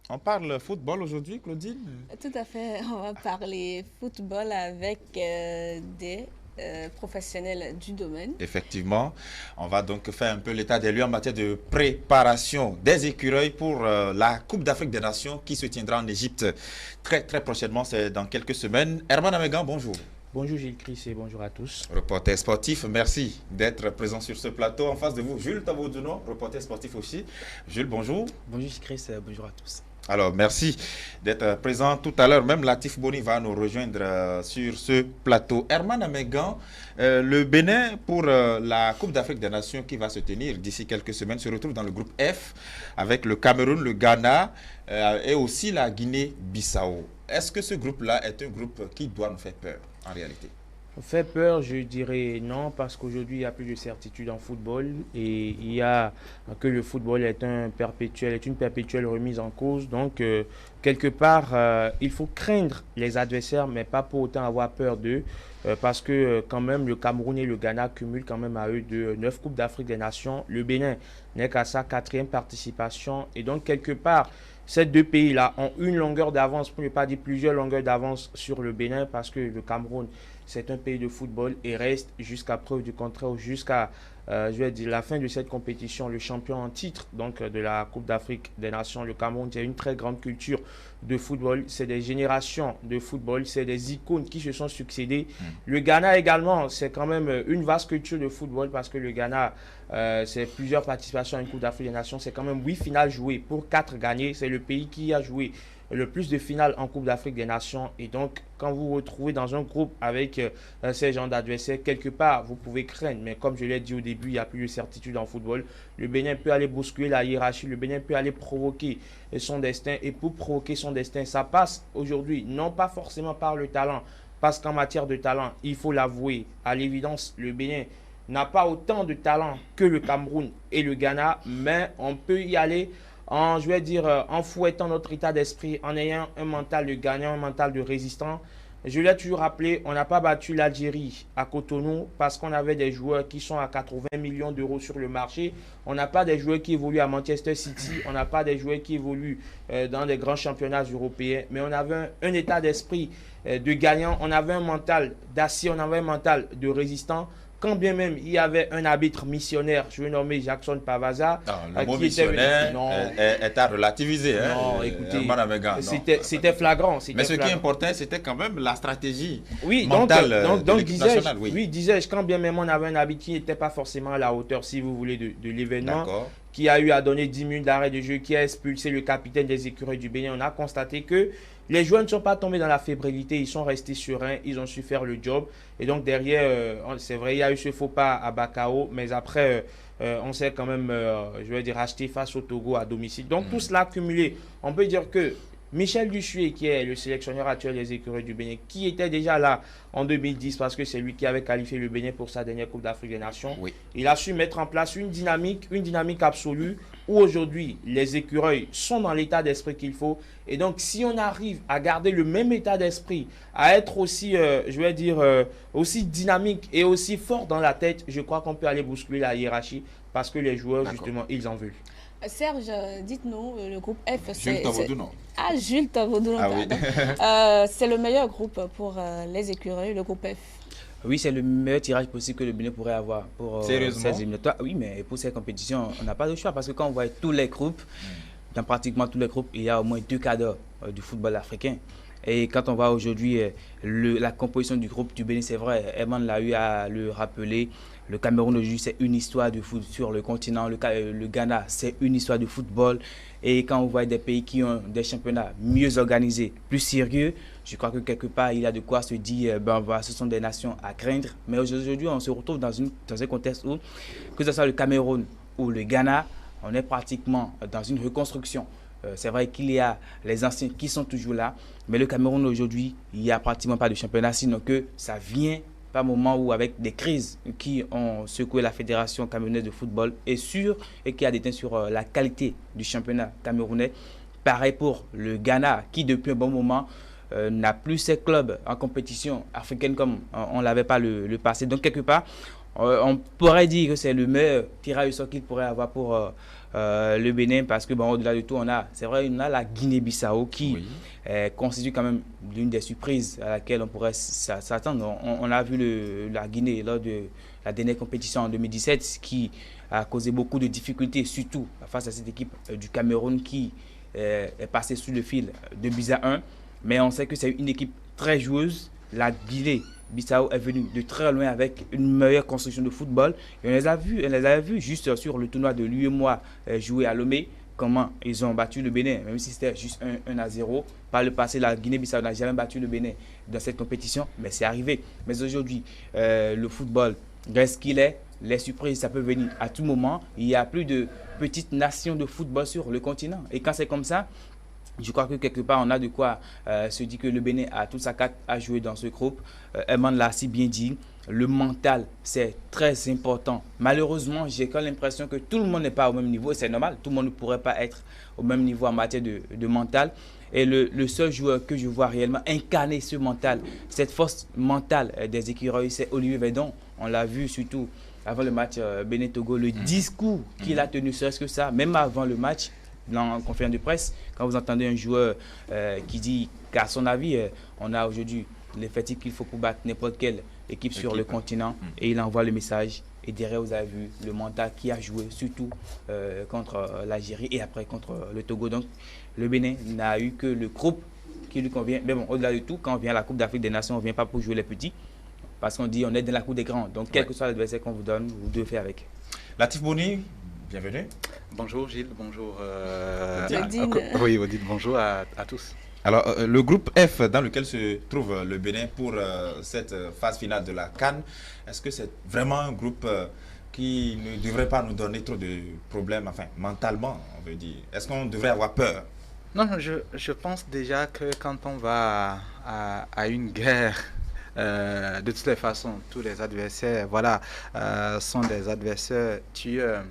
On parle football aujourd'hui, Claudine? Tout à fait. On va parler football avec des professionnels du domaine. Effectivement, on va donc faire un peu l'état des lieux en matière de préparation des écureuils pour la Coupe d'Afrique des Nations qui se tiendra en Égypte très prochainement, c'est dans quelques semaines. Herman Amegan, bonjour. Bonjour Gilles Chris et bonjour à tous. Reporter sportif, merci d'être présent sur ce plateau. En face de vous, Jules Taboudouno, reporter sportif aussi. Jules, bonjour. Bonjour Gilles Chris, bonjour à tous. Alors, merci d'être présent tout à l'heure. Même Latif Boni va nous rejoindre sur ce plateau. Herman Amegan, le Bénin pour la Coupe d'Afrique des Nations qui va se tenir d'ici quelques semaines se retrouve dans le groupe F avec le Cameroun, le Ghana et aussi la Guinée-Bissau. Est-ce que ce groupe-là est un groupe qui doit nous faire peur en réalité? Fait peur, je dirais non, parce qu'aujourd'hui il y a plus de certitude en football et il y a que le football est une perpétuelle remise en cause. Donc, quelque part, il faut craindre les adversaires, mais pas pour autant avoir peur d'eux, parce que quand même le Cameroun et le Ghana cumulent quand même à eux de 9 Coupes d'Afrique des Nations. Le Bénin n'est qu'à sa quatrième participation et donc quelque part, ces deux pays-là ont une longueur d'avance, pour ne pas dire plusieurs longueurs d'avance sur le Bénin, parce que le Cameroun, c'est un pays de football et reste jusqu'à preuve du contraire, jusqu'à je vais dire, la fin de cette compétition, le champion en titre donc, de la Coupe d'Afrique des Nations. Le Cameroun, c'est une très grande culture de football. C'est des générations de football, c'est des icônes qui se sont succédées. Le Ghana également, c'est quand même une vaste culture de football parce que le Ghana, c'est plusieurs participations à une Coupe d'Afrique des Nations. C'est quand même 8 finales jouées pour 4 gagnées. C'est le pays qui a joué le plus de finales en Coupe d'Afrique des Nations. Et donc, quand vous vous retrouvez dans un groupe avec ces gens d'adversaires, quelque part, vous pouvez craindre. Mais comme je l'ai dit au début, il n'y a plus de certitude en football. Le Bénin peut aller bousculer la hiérarchie. Le Bénin peut aller provoquer son destin. Et pour provoquer son destin, ça passe aujourd'hui, non pas forcément par le talent. Parce qu'en matière de talent, il faut l'avouer, à l'évidence, le Bénin n'a pas autant de talent que le Cameroun et le Ghana, mais on peut y aller en, je vais dire, en fouettant notre état d'esprit, en ayant un mental de gagnant, un mental de résistant. Je l'ai toujours rappelé, on n'a pas battu l'Algérie à Cotonou parce qu'on avait des joueurs qui sont à 80 millions d'euros sur le marché. On n'a pas des joueurs qui évoluent à Manchester City, on n'a pas des joueurs qui évoluent dans des grands championnats européens, mais on avait un état d'esprit de gagnant, on avait un mental d'acier, on avait un mental de résistant. Quand bien même il y avait un arbitre missionnaire, je vais nommer Jackson Pavaza, Non, le mot qui était... missionnaire Non, est à relativiser. Hein, non, écoutez, non. c'était flagrant. Mais ce qui flagrant. importait, c'était quand même la stratégie Oui, mentale de donc l'équipe nationale. disais-je, quand bien même on avait un arbitre qui n'était pas forcément à la hauteur, si vous voulez, de l'événement, D'accord. qui a eu à donner 10 minutes d'arrêt de jeu, qui a expulsé le capitaine des écureuils du Bénin, on a constaté que les joueurs ne sont pas tombés dans la fébrilité, ils sont restés sereins, ils ont su faire le job. Et donc derrière, c'est vrai, il y a eu ce faux pas à Bakao, mais après, on s'est quand même, je vais dire, acheté face au Togo à domicile. Donc tout cela cumulé, on peut dire que Michel Dussuet, qui est le sélectionneur actuel des écureuils du Bénin, qui était déjà là en 2010 parce que c'est lui qui avait qualifié le Bénin pour sa dernière Coupe d'Afrique des Nations, Oui. il a su mettre en place une dynamique absolue où aujourd'hui les écureuils sont dans l'état d'esprit qu'il faut. Et donc si on arrive à garder le même état d'esprit, à être aussi, je vais dire, aussi dynamique et aussi fort dans la tête, je crois qu'on peut aller bousculer la hiérarchie parce que les joueurs, justement, ils en veulent. Serge, dites-nous, le groupe F, Jules Taboudou, non. Ah, Jules Tavodou, Ah oui. pardon. C'est le meilleur groupe pour les écureuils, le groupe F. Oui, c'est le meilleur tirage possible que le Bénin pourrait avoir pour Sérieusement? ces éliminatoires. Oui, mais pour ces compétitions, on n'a pas de choix parce que quand on voit tous les groupes, dans pratiquement tous les groupes, il y a au moins deux cadres du football africain. Et quand on voit aujourd'hui la composition du groupe du Bénin, c'est vrai, Eman l'a eu à le rappeler. Le Cameroun aujourd'hui, c'est une histoire de foot sur le continent. Le Ghana, c'est une histoire de football. Et quand on voit des pays qui ont des championnats mieux organisés, plus sérieux, je crois que quelque part, il y a de quoi se dire, ben voilà, ce sont des nations à craindre. Mais aujourd'hui, on se retrouve dans un contexte où, que ce soit le Cameroun ou le Ghana, on est pratiquement dans une reconstruction. C'est vrai qu'il y a les anciens qui sont toujours là, mais le Cameroun aujourd'hui, il n'y a pratiquement pas de championnat, sinon que ça vient par moment où avec des crises qui ont secoué la fédération camerounaise de football et qui a déteint sur la qualité du championnat camerounais. Pareil pour le Ghana qui depuis un bon moment n'a plus ses clubs en compétition africaine comme on ne l'avait pas le passé. Donc quelque part, On pourrait dire que c'est le meilleur tirage au sort qu'il pourrait avoir pour le Bénin, parce que bon, au-delà de tout, c'est vrai, on a la Guinée-Bissau qui constitue quand même l'une des surprises à laquelle on pourrait s'attendre. On a vu la Guinée lors de la dernière compétition en 2017 qui a causé beaucoup de difficultés, surtout face à cette équipe du Cameroun qui est passée sous le fil de 2-1. Mais on sait que c'est une équipe très joueuse. La Guinée-Bissau est venue de très loin avec une meilleure construction de football. Et on les a vus juste sur le tournoi de l'UEMOA joué à Lomé, comment ils ont battu le Bénin, même si c'était juste 1-0. Par le passé, la Guinée-Bissau n'a jamais battu le Bénin dans cette compétition, mais c'est arrivé. Mais aujourd'hui, le football reste qu'il est. Les surprises, ça peut venir à tout moment. Il y a plus de petites nations de football sur le continent. Et quand c'est comme ça, je crois que quelque part, on a de quoi se dire que le Bénin a toute sa carte à jouer dans ce groupe. Herman l'a si bien dit. Le mental, c'est très important. Malheureusement, j'ai quand même l'impression que tout le monde n'est pas au même niveau. Et c'est normal, tout le monde ne pourrait pas être au même niveau en matière de mental. Et le seul joueur que je vois réellement incarner ce mental, cette force mentale des écureuils, c'est Olivier Védon. On l'a vu surtout avant le match Bénin-Togo, le discours qu'il a tenu, serait-ce que ça, même avant le match, en conférence de presse, quand vous entendez un joueur qui dit qu'à son avis, on a aujourd'hui l'effectif qu'il faut pour battre n'importe quelle équipe sur le continent, et il envoie le message. Et derrière, vous avez vu le mental qui a joué, surtout contre l'Algérie et après contre le Togo. Donc, le Bénin n'a eu que le groupe qui lui convient. Mais bon, au-delà de tout, quand on vient à la Coupe d'Afrique des Nations, on ne vient pas pour jouer les petits. Parce qu'on dit on est dans la cour des grands. Donc, quel que soit l'adversaire qu'on vous donne, vous devez faire avec. Latif Boni, bienvenue. Bonjour Gilles, bonjour. Odile. Oui, Odile, bonjour à tous. Alors, le groupe F dans lequel se trouve le Bénin pour cette phase finale de la CAN, est-ce que c'est vraiment un groupe qui ne devrait pas nous donner trop de problèmes, enfin, mentalement, on veut dire? Est-ce qu'on devrait avoir peur? Non, je pense déjà que quand on va à une guerre, de toutes les façons, tous les adversaires, voilà, sont des adversaires tueurs.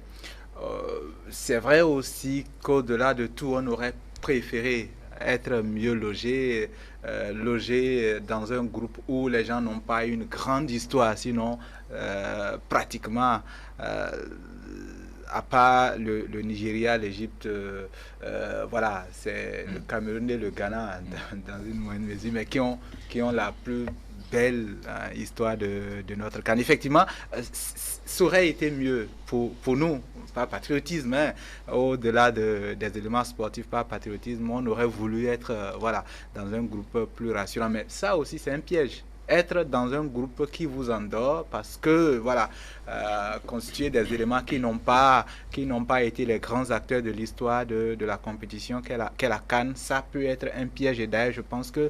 C'est vrai aussi qu'au-delà de tout, on aurait préféré être mieux logé, dans un groupe où les gens n'ont pas une grande histoire, sinon pratiquement, à part le Nigeria, l'Égypte, voilà, c'est le Cameroun et le Ghana dans une moindre mesure, mais qui ont la plus belle histoire de notre CAN. Effectivement, ça aurait été mieux pour nous, pas patriotisme, hein, au-delà des éléments sportifs, pas patriotisme, on aurait voulu être voilà, dans un groupe plus rassurant, mais ça aussi c'est un piège. Être dans un groupe qui vous endort parce que, voilà, constituer des éléments qui n'ont pas été les grands acteurs de l'histoire de la compétition qu'est la CAN, ça peut être un piège. Et d'ailleurs, je pense que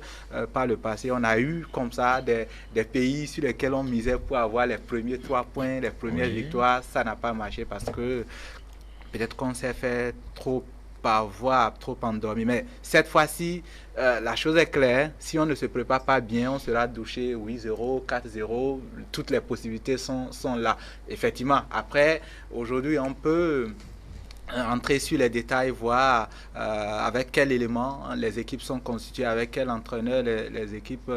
par le passé, on a eu comme ça des pays sur lesquels on misait pour avoir les premiers 3 points, les premières victoires. Ça n'a pas marché parce que peut-être qu'on s'est fait trop avoir, trop endormi. Mais cette fois-ci, la chose est claire. Si on ne se prépare pas bien, on sera douché 8-0, 4-0. Toutes les possibilités sont là. Effectivement, après, aujourd'hui, on peut entrer sur les détails, voir avec quel élément les équipes sont constituées, avec quel entraîneur les équipes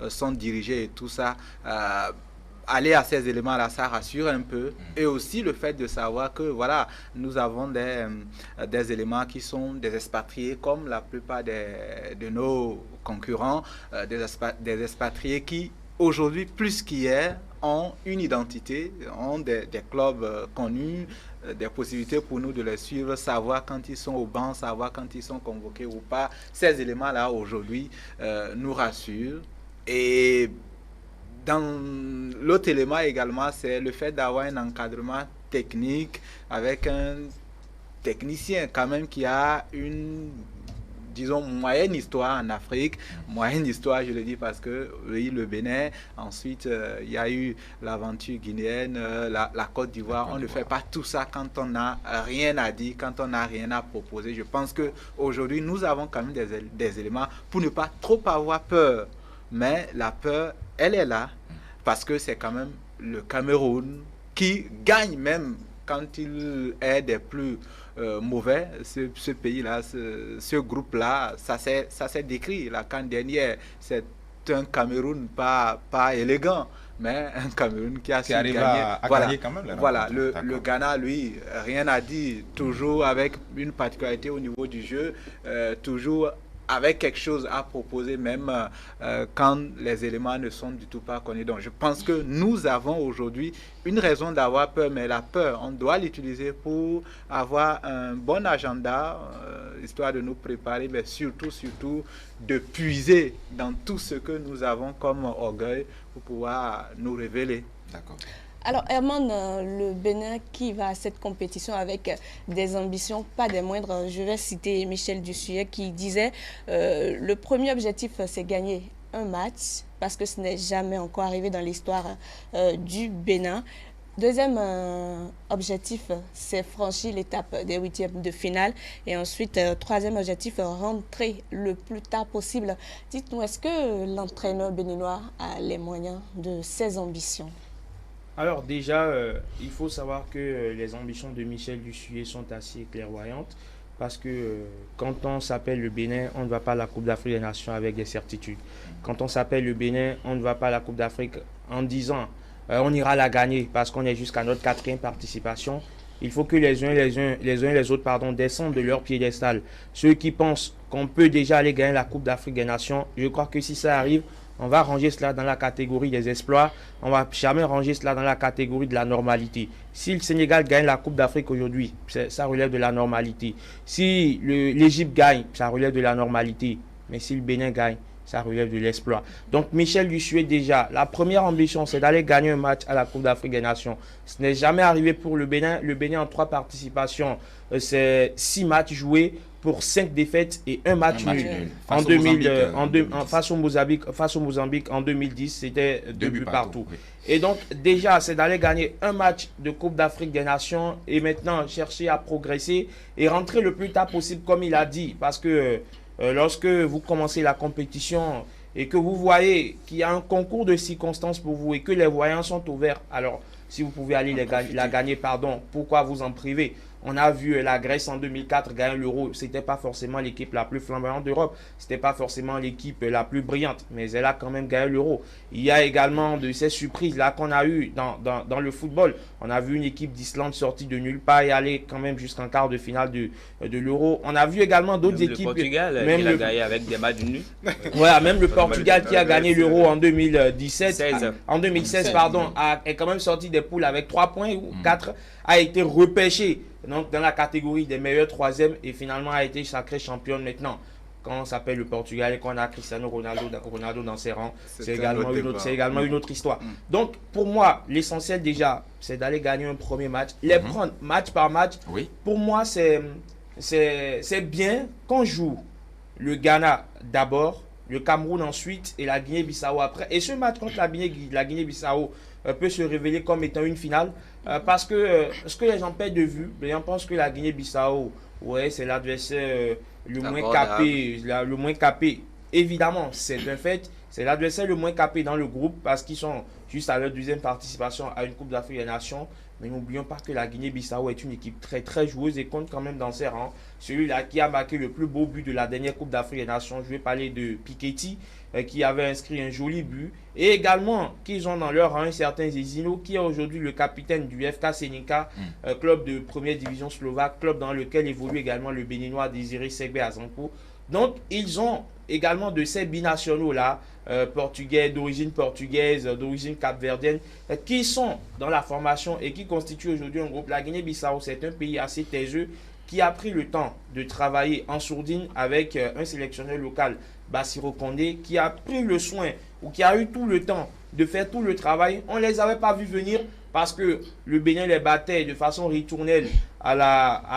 sont dirigées et tout ça. Aller à ces éléments-là, ça rassure un peu. Et aussi le fait de savoir que, voilà, nous avons des éléments qui sont des expatriés, comme la plupart de nos concurrents, des expatriés qui, aujourd'hui, plus qu'hier, ont une identité, ont des clubs connus, des possibilités pour nous de les suivre, savoir quand ils sont au banc, savoir quand ils sont convoqués ou pas. Ces éléments-là, aujourd'hui, nous rassurent. Et dans l'autre élément également, c'est le fait d'avoir un encadrement technique avec un technicien quand même qui a une, disons, moyenne histoire en Afrique. Moyenne histoire, je le dis parce que, oui, le Bénin, ensuite, il y a eu l'aventure guinéenne, la Côte d'Ivoire. On ne fait pas tout ça quand on n'a rien à dire, quand on n'a rien à proposer. Je pense qu'aujourd'hui, nous avons quand même des éléments pour ne pas trop avoir peur. Mais la peur, elle est là, parce que c'est quand même le Cameroun qui gagne même quand il est des plus mauvais. Ce pays-là, ce groupe-là, ça s'est décrit. La CAN dernière, c'est un Cameroun pas élégant, mais un Cameroun qui a su arrive gagner. à Voilà, gagner quand même la voilà. rencontre. Le Ghana, lui, rien à dire, toujours avec une particularité au niveau du jeu, toujours avec quelque chose à proposer, même quand les éléments ne sont du tout pas connus. Donc, je pense que nous avons aujourd'hui une raison d'avoir peur, mais la peur, on doit l'utiliser pour avoir un bon agenda, histoire de nous préparer, mais surtout, de puiser dans tout ce que nous avons comme orgueil pour pouvoir nous révéler. D'accord. Alors, Herman, le Bénin qui va à cette compétition avec des ambitions pas des moindres, je vais citer Michel Dussuyer qui disait le premier objectif, c'est gagner un match, parce que ce n'est jamais encore arrivé dans l'histoire du Bénin. Deuxième objectif, c'est franchir l'étape des huitièmes de finale. Et ensuite, troisième objectif, rentrer le plus tard possible. Dites-nous, est-ce que l'entraîneur béninois a les moyens de ses ambitions? Alors déjà, il faut savoir que les ambitions de Michel Dussuyer sont assez clairvoyantes parce que quand on s'appelle le Bénin, on ne va pas à la Coupe d'Afrique des Nations avec des certitudes. Quand on s'appelle le Bénin, on ne va pas à la Coupe d'Afrique en disant on ira la gagner parce qu'on est jusqu'à notre 4e participation. Il faut que les uns et les autres descendent de leur piédestal. Ceux qui pensent qu'on peut déjà aller gagner la Coupe d'Afrique des Nations, je crois que si ça arrive, on va ranger cela dans la catégorie des exploits. On ne va jamais ranger cela dans la catégorie de la normalité. Si le Sénégal gagne la Coupe d'Afrique aujourd'hui, ça relève de la normalité. Si l'Égypte gagne, ça relève de la normalité. Mais si le Bénin gagne, ça relève de l'exploit. Donc Michel Dussuyer, déjà, la première ambition, c'est d'aller gagner un match à la Coupe d'Afrique des Nations. Ce n'est jamais arrivé pour le Bénin. Le Bénin en 3 participations, c'est 6 matchs joués pour 5 défaites et un match nul. Face au Mozambique en 2010, c'était 2 buts partout. Oui. Et donc déjà, c'est d'aller gagner un match de Coupe d'Afrique des Nations et maintenant chercher à progresser et rentrer le plus tard possible, comme il a dit, parce que lorsque vous commencez la compétition et que vous voyez qu'il y a un concours de circonstances pour vous et que les voyants sont ouverts, alors si vous pouvez aller la gagner, pourquoi vous en priver? On a vu la Grèce en 2004 gagner l'Euro. Ce n'était pas forcément l'équipe la plus flamboyante d'Europe. Ce n'était pas forcément l'équipe la plus brillante. Mais elle a quand même gagné l'Euro. Il y a également de ces surprises-là qu'on a eues dans le football. On a vu une équipe d'Islande sortie de nulle part et aller quand même jusqu'en quart de finale de l'Euro. On a vu également d'autres équipes. Le Portugal, même il a gagné avec des matchs nuls. Voilà, même le Portugal qui a gagné l'Euro en 2017. En 2016, est quand même sorti des poules avec 3 points ou 4. A été repêché donc, dans la catégorie des meilleurs 3e et finalement a été sacré championne maintenant. Quand on s'appelle le Portugal et qu'on a Cristiano Ronaldo dans ses rangs, c'est également une autre histoire. Donc pour moi, l'essentiel déjà, c'est d'aller gagner un premier match, les prendre match par match. Oui. Pour moi, c'est bien qu'on joue le Ghana d'abord, le Cameroun ensuite et la Guinée-Bissau après. Et ce match contre la Guinée-Bissau peut se révéler comme étant une finale parce que ce que les gens perdent de vue, les gens pensent que la Guinée-Bissau, ouais, c'est l'adversaire le moins capé. Évidemment, c'est un fait. C'est l'adversaire le moins capé dans le groupe parce qu'ils sont juste à leur 2e participation à une Coupe d'Afrique des Nations. Mais n'oublions pas que la Guinée-Bissau est une équipe très très joueuse et compte quand même dans ses rangs. Celui-là qui a marqué le plus beau but de la dernière Coupe d'Afrique des Nations, je vais parler de Piketty, qui avait inscrit un joli but. Et également, qu'ils ont dans leur rang un certain Zezino, qui est aujourd'hui le capitaine du FK Senica, club de première division slovaque, club dans lequel évolue également le Béninois Désiré Segbe Azanko. Donc, ils ont également de ces binationaux-là, portugais, d'origine portugaise, d'origine capverdienne, qui sont dans la formation et qui constituent aujourd'hui un groupe. La Guinée-Bissau, c'est un pays assez taiseux qui a pris le temps de travailler en sourdine avec un sélectionneur local, Bassirou Condé, qui a pris le soin ou qui a eu tout le temps de faire tout le travail. On ne les avait pas vus venir parce que le Bénin les battait de façon ritournelle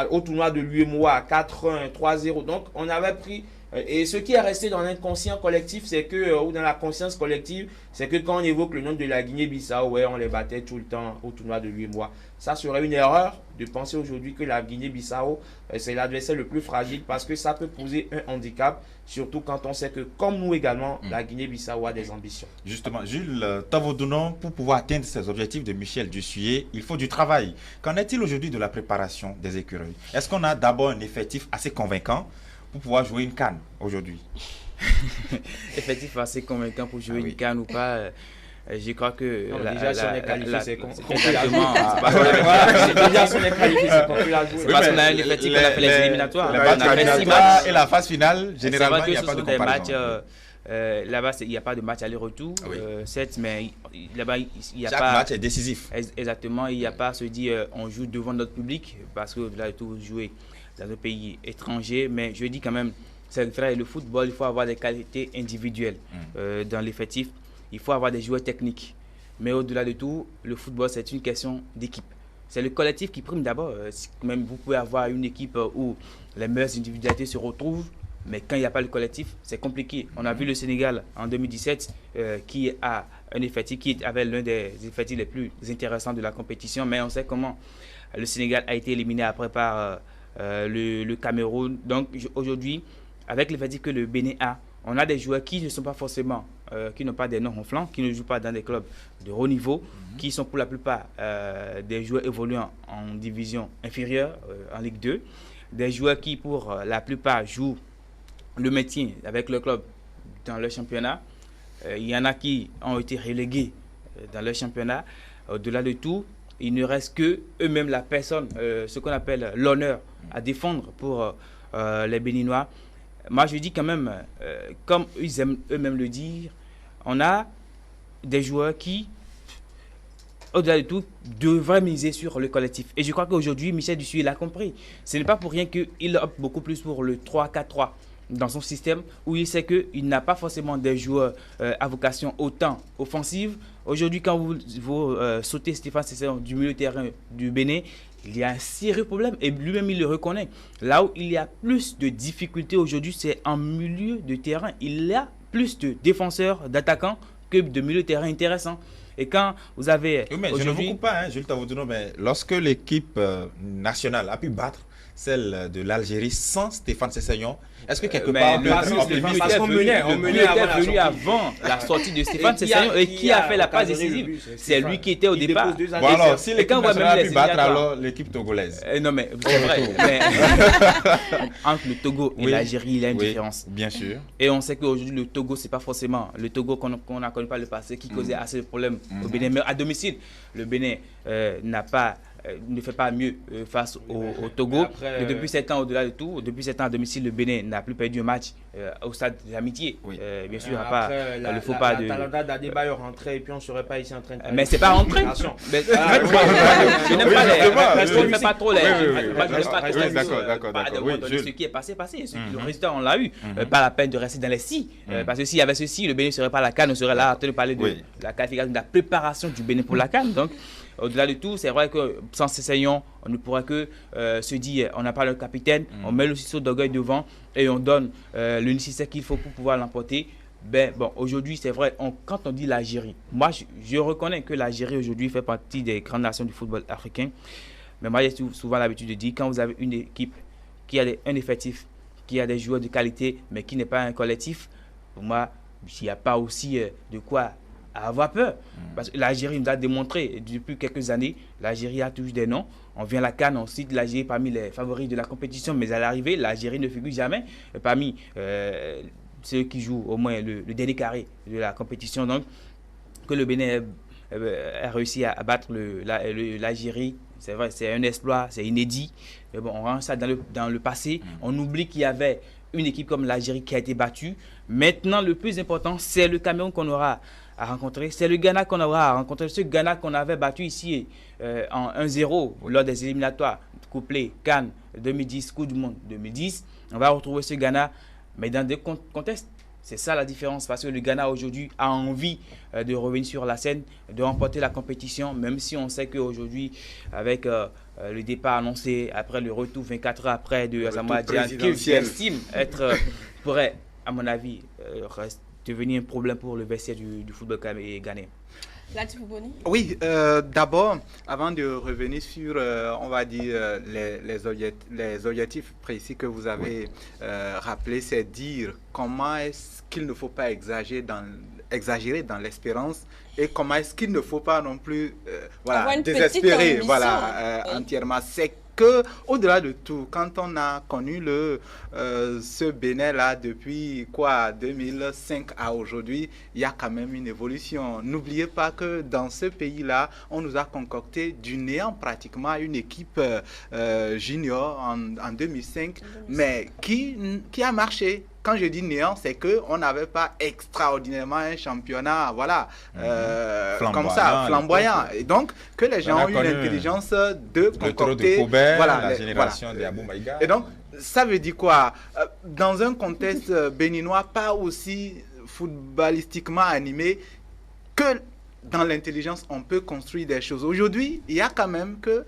au tournoi de l'UEMOA à 4-1, 3-0. Donc, on avait pris... Et ce qui est resté dans l'inconscient collectif, c'est que, ou dans la conscience collective, c'est que quand on évoque le nom de la Guinée-Bissau, ouais, on les battait tout le temps au tournoi de l'UEMOA. Ça serait une erreur de penser aujourd'hui que la Guinée-Bissau, c'est l'adversaire le plus fragile parce que ça peut poser un handicap, surtout quand on sait que, comme nous également, la Guinée-Bissau a des ambitions. Justement, Jules Tavodounon, pour pouvoir atteindre ces objectifs de Michel Dussuyer, il faut du travail. Qu'en est-il aujourd'hui de la préparation des écureuils? Est-ce qu'on a d'abord un effectif assez convaincant pour pouvoir jouer une CAN aujourd'hui? effectif assez convaincant pour jouer une CAN ou pas. Je crois que déjà si on est qualifié, c'est conclu. Exactement. Déjà si on est qualifié, c'est conclu la jouer. C'est parce qu'on a un effectif qu'on a fait les éliminatoires. Les On matchs a fait 6 éliminatoires matchs. et la phase finale, généralement, il n'y a pas de des comparaison. matchs, là-bas, il n'y a pas de match aller-retour, Oui. certes, mais là-bas, il n'y a Chaque pas... match est décisif. Exactement, il n'y a pas à se dire on joue devant notre public, parce qu'au-delà de tout, vous jouez dans un pays étranger, mais je dis quand même, c'est vrai, le football, il faut avoir des qualités individuelles dans l'effectif, il faut avoir des joueurs techniques, mais au-delà de tout, le football, c'est une question d'équipe. C'est le collectif qui prime d'abord. Même vous pouvez avoir une équipe où les meilleures individualités se retrouvent, mais quand il n'y a pas le collectif, c'est compliqué. On a vu le Sénégal en 2017 qui a un effectif qui avait l'un des effectifs les plus intéressants de la compétition, mais on sait comment le Sénégal a été éliminé après par le Cameroun. Donc aujourd'hui, avec l'effectif que le Bénin a, on a des joueurs qui ne sont pas forcément, qui n'ont pas des noms ronflants, qui ne jouent pas dans des clubs de haut niveau, qui sont pour la plupart des joueurs évoluant en division inférieure, en Ligue 2, des joueurs qui pour la plupart jouent le maintien avec le club dans le championnat. Il y en a qui ont été relégués dans le championnat. Au-delà de tout, il ne reste que eux-mêmes, la personne, ce qu'on appelle l'honneur à défendre pour les Béninois. Moi, je dis quand même, comme ils aiment eux-mêmes le dire, on a des joueurs qui, au-delà de tout, devraient miser sur le collectif. Et je crois qu'aujourd'hui, Michel Dussuyer l'a compris. Ce n'est pas pour rien qu'il opte beaucoup plus pour le 3-4-3 dans son système, où il sait qu'il n'a pas forcément des joueurs à vocation autant offensive. Aujourd'hui, quand vous sautez Stéphane Cesseron du milieu de terrain du Bénin, il y a un sérieux problème et lui-même il le reconnaît. Là où il y a plus de difficultés aujourd'hui, c'est en milieu de terrain. Il y a plus de défenseurs, d'attaquants que de milieu de terrain intéressants. Et quand vous avez... Oui, mais je ne vous coupe pas, Jules Tavoudouno, mais lorsque l'équipe nationale a pu battre celle de l'Algérie sans Stéphane Cesseignon, est-ce que quelque part parce qu'on menait avant la sortie de Stéphane Cesseignon et qui a fait la passe décisive? C'est lui qui était au départ. Bon alors, si l'équipe nationale a pu battre alors l'équipe togolaise. Non mais c'est vrai, mais entre le Togo et l'Algérie, il y a une différence. Bien sûr. Et on sait qu'aujourd'hui le Togo, c'est pas forcément le Togo qu'on a connu par le passé qui causait assez de problèmes au Bénin. Mais à domicile, le Bénin ne fait pas mieux face au Togo. Et depuis 7 ans, au-delà de tout, depuis 7 ans à domicile, le Bénin n'a plus perdu un match au stade de l'amitié. Bien sûr, après, pas le faux pas de... Talanda d'Adebayor rentrait et puis on ne serait pas ici en train de... Mais c'est pas rentré. Je n'aime pas les... Je ne fais pas trop les... Ce qui est passé. Le résultat, on l'a eu. Pas la peine de rester dans les si. Parce que s'il y avait ceci, le Bénin ne serait pas à la CAN, on serait là en train de parler de la qualification, de la préparation du Bénin pour la CAN. Donc, au-delà de tout, c'est vrai que sans Cesseignon, on ne pourra que se dire, on n'a pas le capitaine, on met le ciseau d'orgueil devant et on donne le nécessaire qu'il faut pour pouvoir l'emporter. Ben, bon, aujourd'hui, c'est vrai, quand on dit l'Algérie, moi, je reconnais que l'Algérie aujourd'hui fait partie des grandes nations du football africain. Mais moi, j'ai souvent l'habitude de dire, quand vous avez une équipe qui a un effectif, qui a des joueurs de qualité, mais qui n'est pas un collectif, pour moi, il n'y a pas aussi de quoi à avoir peur. Parce que l'Algérie nous a démontré depuis quelques années, l'Algérie a toujours des noms. On vient à la CAN, on cite l'Algérie parmi les favoris de la compétition, mais à l'arrivée, l'Algérie ne figure jamais parmi ceux qui jouent au moins le dernier carré de la compétition. Donc, que le Bénin a réussi à battre l'Algérie, c'est vrai, c'est un exploit, c'est inédit. Mais bon, on range ça dans le passé. On oublie qu'il y avait une équipe comme l'Algérie qui a été battue. Maintenant, le plus important, c'est le Cameroun qu'on aura à rencontrer. C'est le Ghana qu'on aura à rencontrer. Ce Ghana qu'on avait battu ici en 1-0 lors des éliminatoires couplés CAN 2010, Coupe du Monde 2010. On va retrouver ce Ghana, mais dans des contextes. C'est ça la différence, parce que le Ghana aujourd'hui a envie de revenir sur la scène, de remporter la compétition, même si on sait qu'aujourd'hui, avec le départ annoncé, après le retour 24 heures après de Asamoah Gyan, qui estime être, pourrait, à mon avis, devenir un problème pour le vestiaire du football ghanéen. Latif Boni. Oui, d'abord, avant de revenir sur, on va dire, les objectifs précis que vous avez rappelés, c'est dire comment est-ce qu'il ne faut pas exagérer dans l'espérance et comment est-ce qu'il ne faut pas non plus désespérer entièrement. C'est que, au-delà de tout, quand on a connu ce Bénin-là depuis 2005 à aujourd'hui, il y a quand même une évolution. N'oubliez pas que dans ce pays-là, on nous a concocté du néant pratiquement une équipe junior en 2005, mais qui a marché. Quand je dis néant, c'est qu'on n'avait pas extraordinairement un championnat, voilà, comme ça, flamboyant. Et donc, que les gens ont eu l'intelligence de concocter... Voilà, la génération de Abou Maïga. Et donc, ça veut dire quoi? Dans un contexte béninois pas aussi footballistiquement animé que... Dans l'intelligence, on peut construire des choses. Aujourd'hui, il y a quand même que,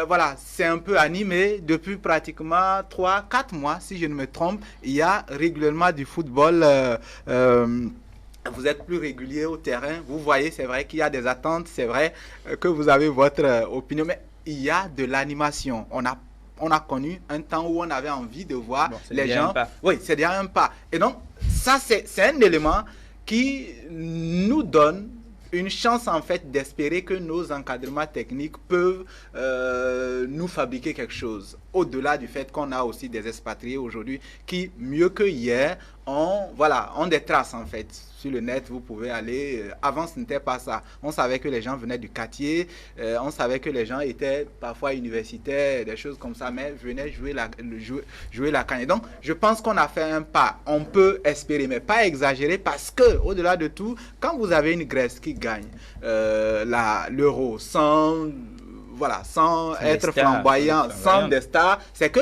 voilà, c'est un peu animé. Depuis pratiquement 3-4 mois, si je ne me trompe, il y a régulièrement du football. Vous êtes plus régulier au terrain. Vous voyez, c'est vrai qu'il y a des attentes. C'est vrai que vous avez votre opinion. Mais il y a de l'animation. On a connu un temps où on avait envie de voir les gens. Oui, c'est déjà un pas. Et donc, ça, c'est un élément qui nous donne une chance en fait d'espérer que nos encadrements techniques peuvent nous fabriquer quelque chose. Au-delà du fait qu'on a aussi des expatriés aujourd'hui qui, mieux que hier, ont des traces en fait. Sur le net, vous pouvez aller. Avant, ce n'était pas ça. On savait que les gens venaient du quartier, on savait que les gens étaient parfois universitaires, des choses comme ça, mais venaient jouer la canne. Donc, je pense qu'on a fait un pas. On peut espérer, mais pas exagérer, parce que, au-delà de tout, quand vous avez une Grèce qui gagne l'Euro sans être flamboyant, sans des stars, c'est que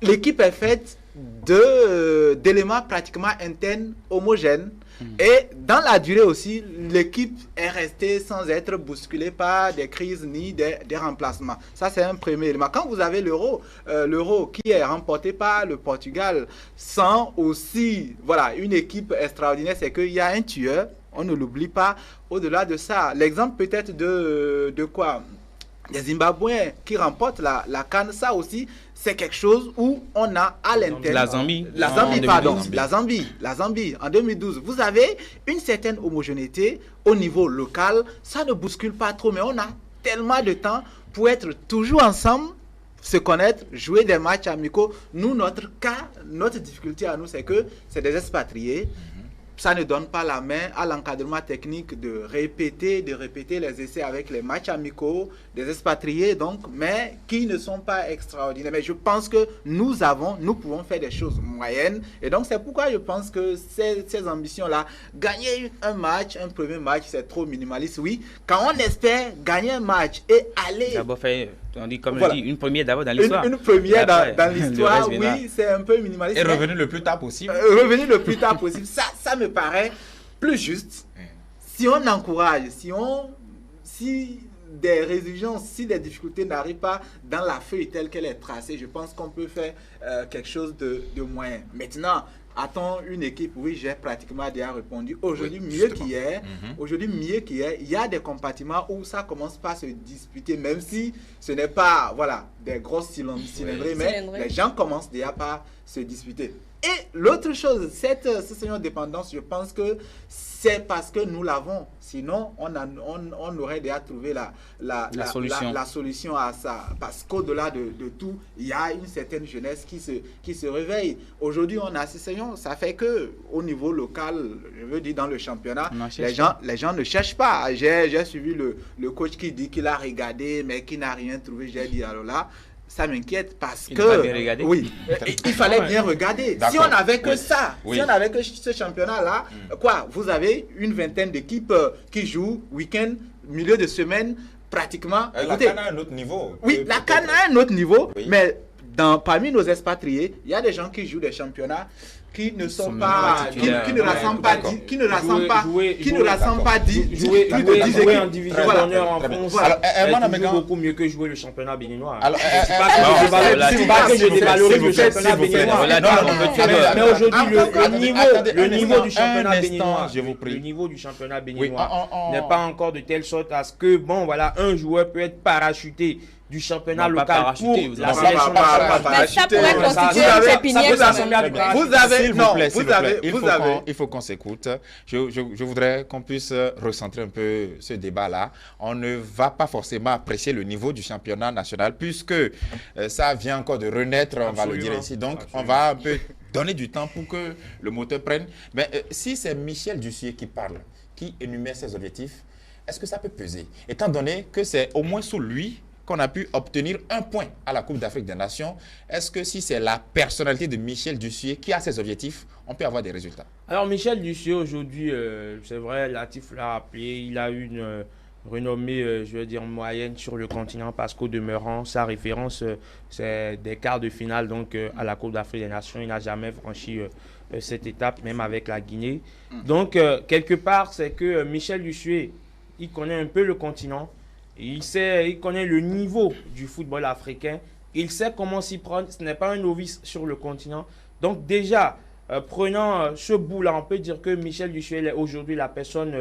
l'équipe est faite d'éléments pratiquement internes homogènes. Et dans la durée aussi, l'équipe est restée sans être bousculée par des crises ni des remplacements. Ça, c'est un premier élément. Quand vous avez l'Euro qui est remporté par le Portugal, sans aussi une équipe extraordinaire, c'est qu'il y a un tueur, on ne l'oublie pas. Au-delà de ça, l'exemple peut-être de quoi? Les Zimbabwéens qui remportent la CAN, ça aussi, c'est quelque chose où on a à l'intérieur... La Zambie, en 2012. Vous avez une certaine homogénéité au niveau local. Ça ne bouscule pas trop, mais on a tellement de temps pour être toujours ensemble, se connaître, jouer des matchs amicaux. Nous, notre difficulté à nous, c'est que c'est des expatriés. Ça ne donne pas la main à l'encadrement technique de répéter les essais avec les matchs amicaux des expatriés, donc, mais qui ne sont pas extraordinaires. Mais je pense que nous pouvons faire des choses moyennes. Et donc, c'est pourquoi je pense que ces ambitions-là, gagner un premier match, c'est trop minimaliste. Oui, quand on espère gagner un match et aller... D'abord faire, on dit, comme je dis, une première d'abord dans l'histoire. Une première dans l'histoire, oui, c'est un peu minimaliste. Et revenir le plus tard possible. Ça me paraît plus juste. Si on encourage, si des résigences, si des difficultés n'arrivent pas dans la feuille telle qu'elle est tracée, je pense qu'on peut faire quelque chose de moyen. Maintenant, a-t-on une équipe? Oui, j'ai pratiquement déjà répondu. Aujourd'hui, mieux qu'hier. Il y a des compartiments où ça commence pas à se disputer, même si ce n'est pas des grosses cylindrées, mais les gens commencent déjà par se disputer. Et l'autre chose, cette dépendance, je pense que c'est parce que nous l'avons. Sinon, on aurait déjà trouvé la solution à ça. Parce qu'au-delà de tout, il y a une certaine jeunesse qui se réveille. Aujourd'hui, on a ça fait que au niveau local, je veux dire dans le championnat, les gens ne cherchent pas. J'ai suivi le coach qui dit qu'il a regardé, mais qui n'a rien trouvé. J'ai dit alors là, ça m'inquiète parce que oui, il fallait bien regarder. Si on n'avait que ça, si on n'avait que ce championnat-là, vous avez une vingtaine d'équipes qui jouent week-end, milieu de semaine, pratiquement. La CAN a un autre niveau. Oui, la CAN a un autre niveau, mais parmi nos expatriés, il y a des gens qui jouent des championnats qui ne sont pas, qui ne rassemblent pas, qui ne rassemblent pas 10 en division d'honneur en France. C'est beaucoup mieux que jouer le championnat béninois. C'est pas que je dévalorise le championnat béninois. Mais aujourd'hui, le niveau du championnat béninois, le niveau du championnat béninois n'est pas encore de telle sorte à ce que, un joueur peut être parachuté du championnat Non, pas local pour parachuter, vous la avez- sélection nationale. Mais ça pourrait Vous constituer avez- une pépinière ça quand peut même. s'assembler avec Vous avez, S'il vous non, plaît, s'il vous vous avez, plaît, vous avez. il faut qu'on s'écoute. Je voudrais qu'on puisse recentrer un peu ce débat-là. On ne va pas forcément apprécier le niveau du championnat national puisque ça vient encore de renaître, on va le dire Absolument. ici. Donc, on Absolument. va un peu donner du temps pour que le moteur prenne. Mais si c'est Michel Dussuyer qui parle, qui énumère ses objectifs, est-ce que ça peut peser? Étant donné que c'est au moins sous lui qu'on a pu obtenir un point à la Coupe d'Afrique des Nations, est-ce que si c'est la personnalité de Michel Dussuyer qui a ses objectifs, on peut avoir des résultats? Alors Michel Dussuyer aujourd'hui, c'est vrai, Latif l'a rappelé, il a une renommée, je veux dire, moyenne sur le continent parce qu'au demeurant, sa référence, c'est des quarts de finale donc, à la Coupe d'Afrique des Nations. Il n'a jamais franchi cette étape, même avec la Guinée. Donc, quelque part, c'est que Michel Dussuyer, il connaît un peu le continent, il connaît le niveau du football africain, il sait comment s'y prendre, ce n'est pas un novice sur le continent. Donc déjà, prenant ce bout-là, on peut dire que Michel Dussuyer est aujourd'hui la personne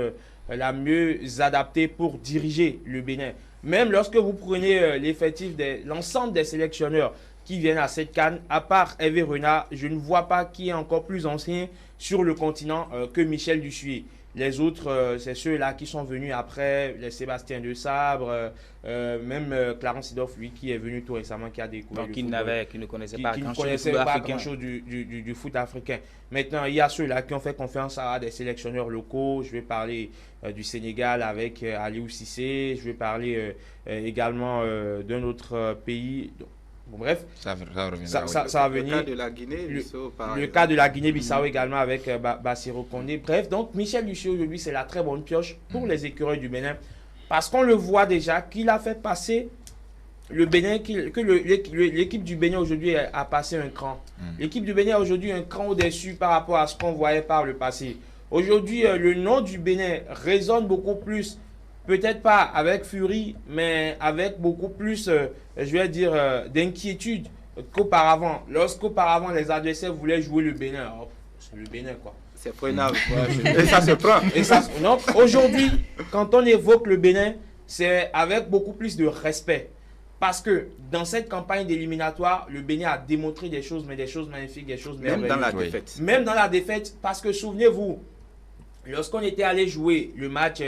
la mieux adaptée pour diriger le Bénin. Même lorsque vous prenez l'effectif de l'ensemble des sélectionneurs qui viennent à cette CAN, à part Hervé Renard, je ne vois pas qui est encore plus ancien sur le continent que Michel Dussuyer. Les autres, c'est ceux-là qui sont venus après, les Sébastien de Sabre, même Clarence Seedorf, lui, qui est venu tout récemment, qui a découvert Donc, le football. qui ne connaissait Qui pas ne grand-chose du connaissaient football pas africain. grand-chose du foot africain. Maintenant, il y a ceux-là qui ont fait confiance à des sélectionneurs locaux. Je vais parler du Sénégal avec Aliou Cissé. Je vais parler également d'un autre pays. Bon, bref, Ça reviendra. ça va Le venir. cas de la Guinée-Bissau, par Le exemple. cas de la Guinée-Bissau également avec Bassirou Kondé. Bref, donc Michel Dussuyer aujourd'hui, c'est la très bonne pioche pour les écureuils du Bénin. Parce qu'on le voit déjà qu'il a fait passer le Bénin, l'équipe du Bénin aujourd'hui a passé un cran. L'équipe du Bénin a aujourd'hui un cran au-dessus par rapport à ce qu'on voyait par le passé. Aujourd'hui, le nom du Bénin résonne beaucoup plus, peut-être pas avec furie, mais avec beaucoup plus, je vais dire, d'inquiétude qu'auparavant. Lorsqu'auparavant, les adversaires voulaient jouer le Bénin. Oh, c'est le Bénin, quoi. C'est prenable. Et ça se prend. Et ça, donc aujourd'hui, quand on évoque le Bénin, c'est avec beaucoup plus de respect. Parce que dans cette campagne d'éliminatoire, le Bénin a démontré des choses, mais des choses magnifiques, des choses Même merveilleuses. dans la Oui. défaite. Même dans la défaite, parce que souvenez-vous, lorsqu'on était allé jouer le match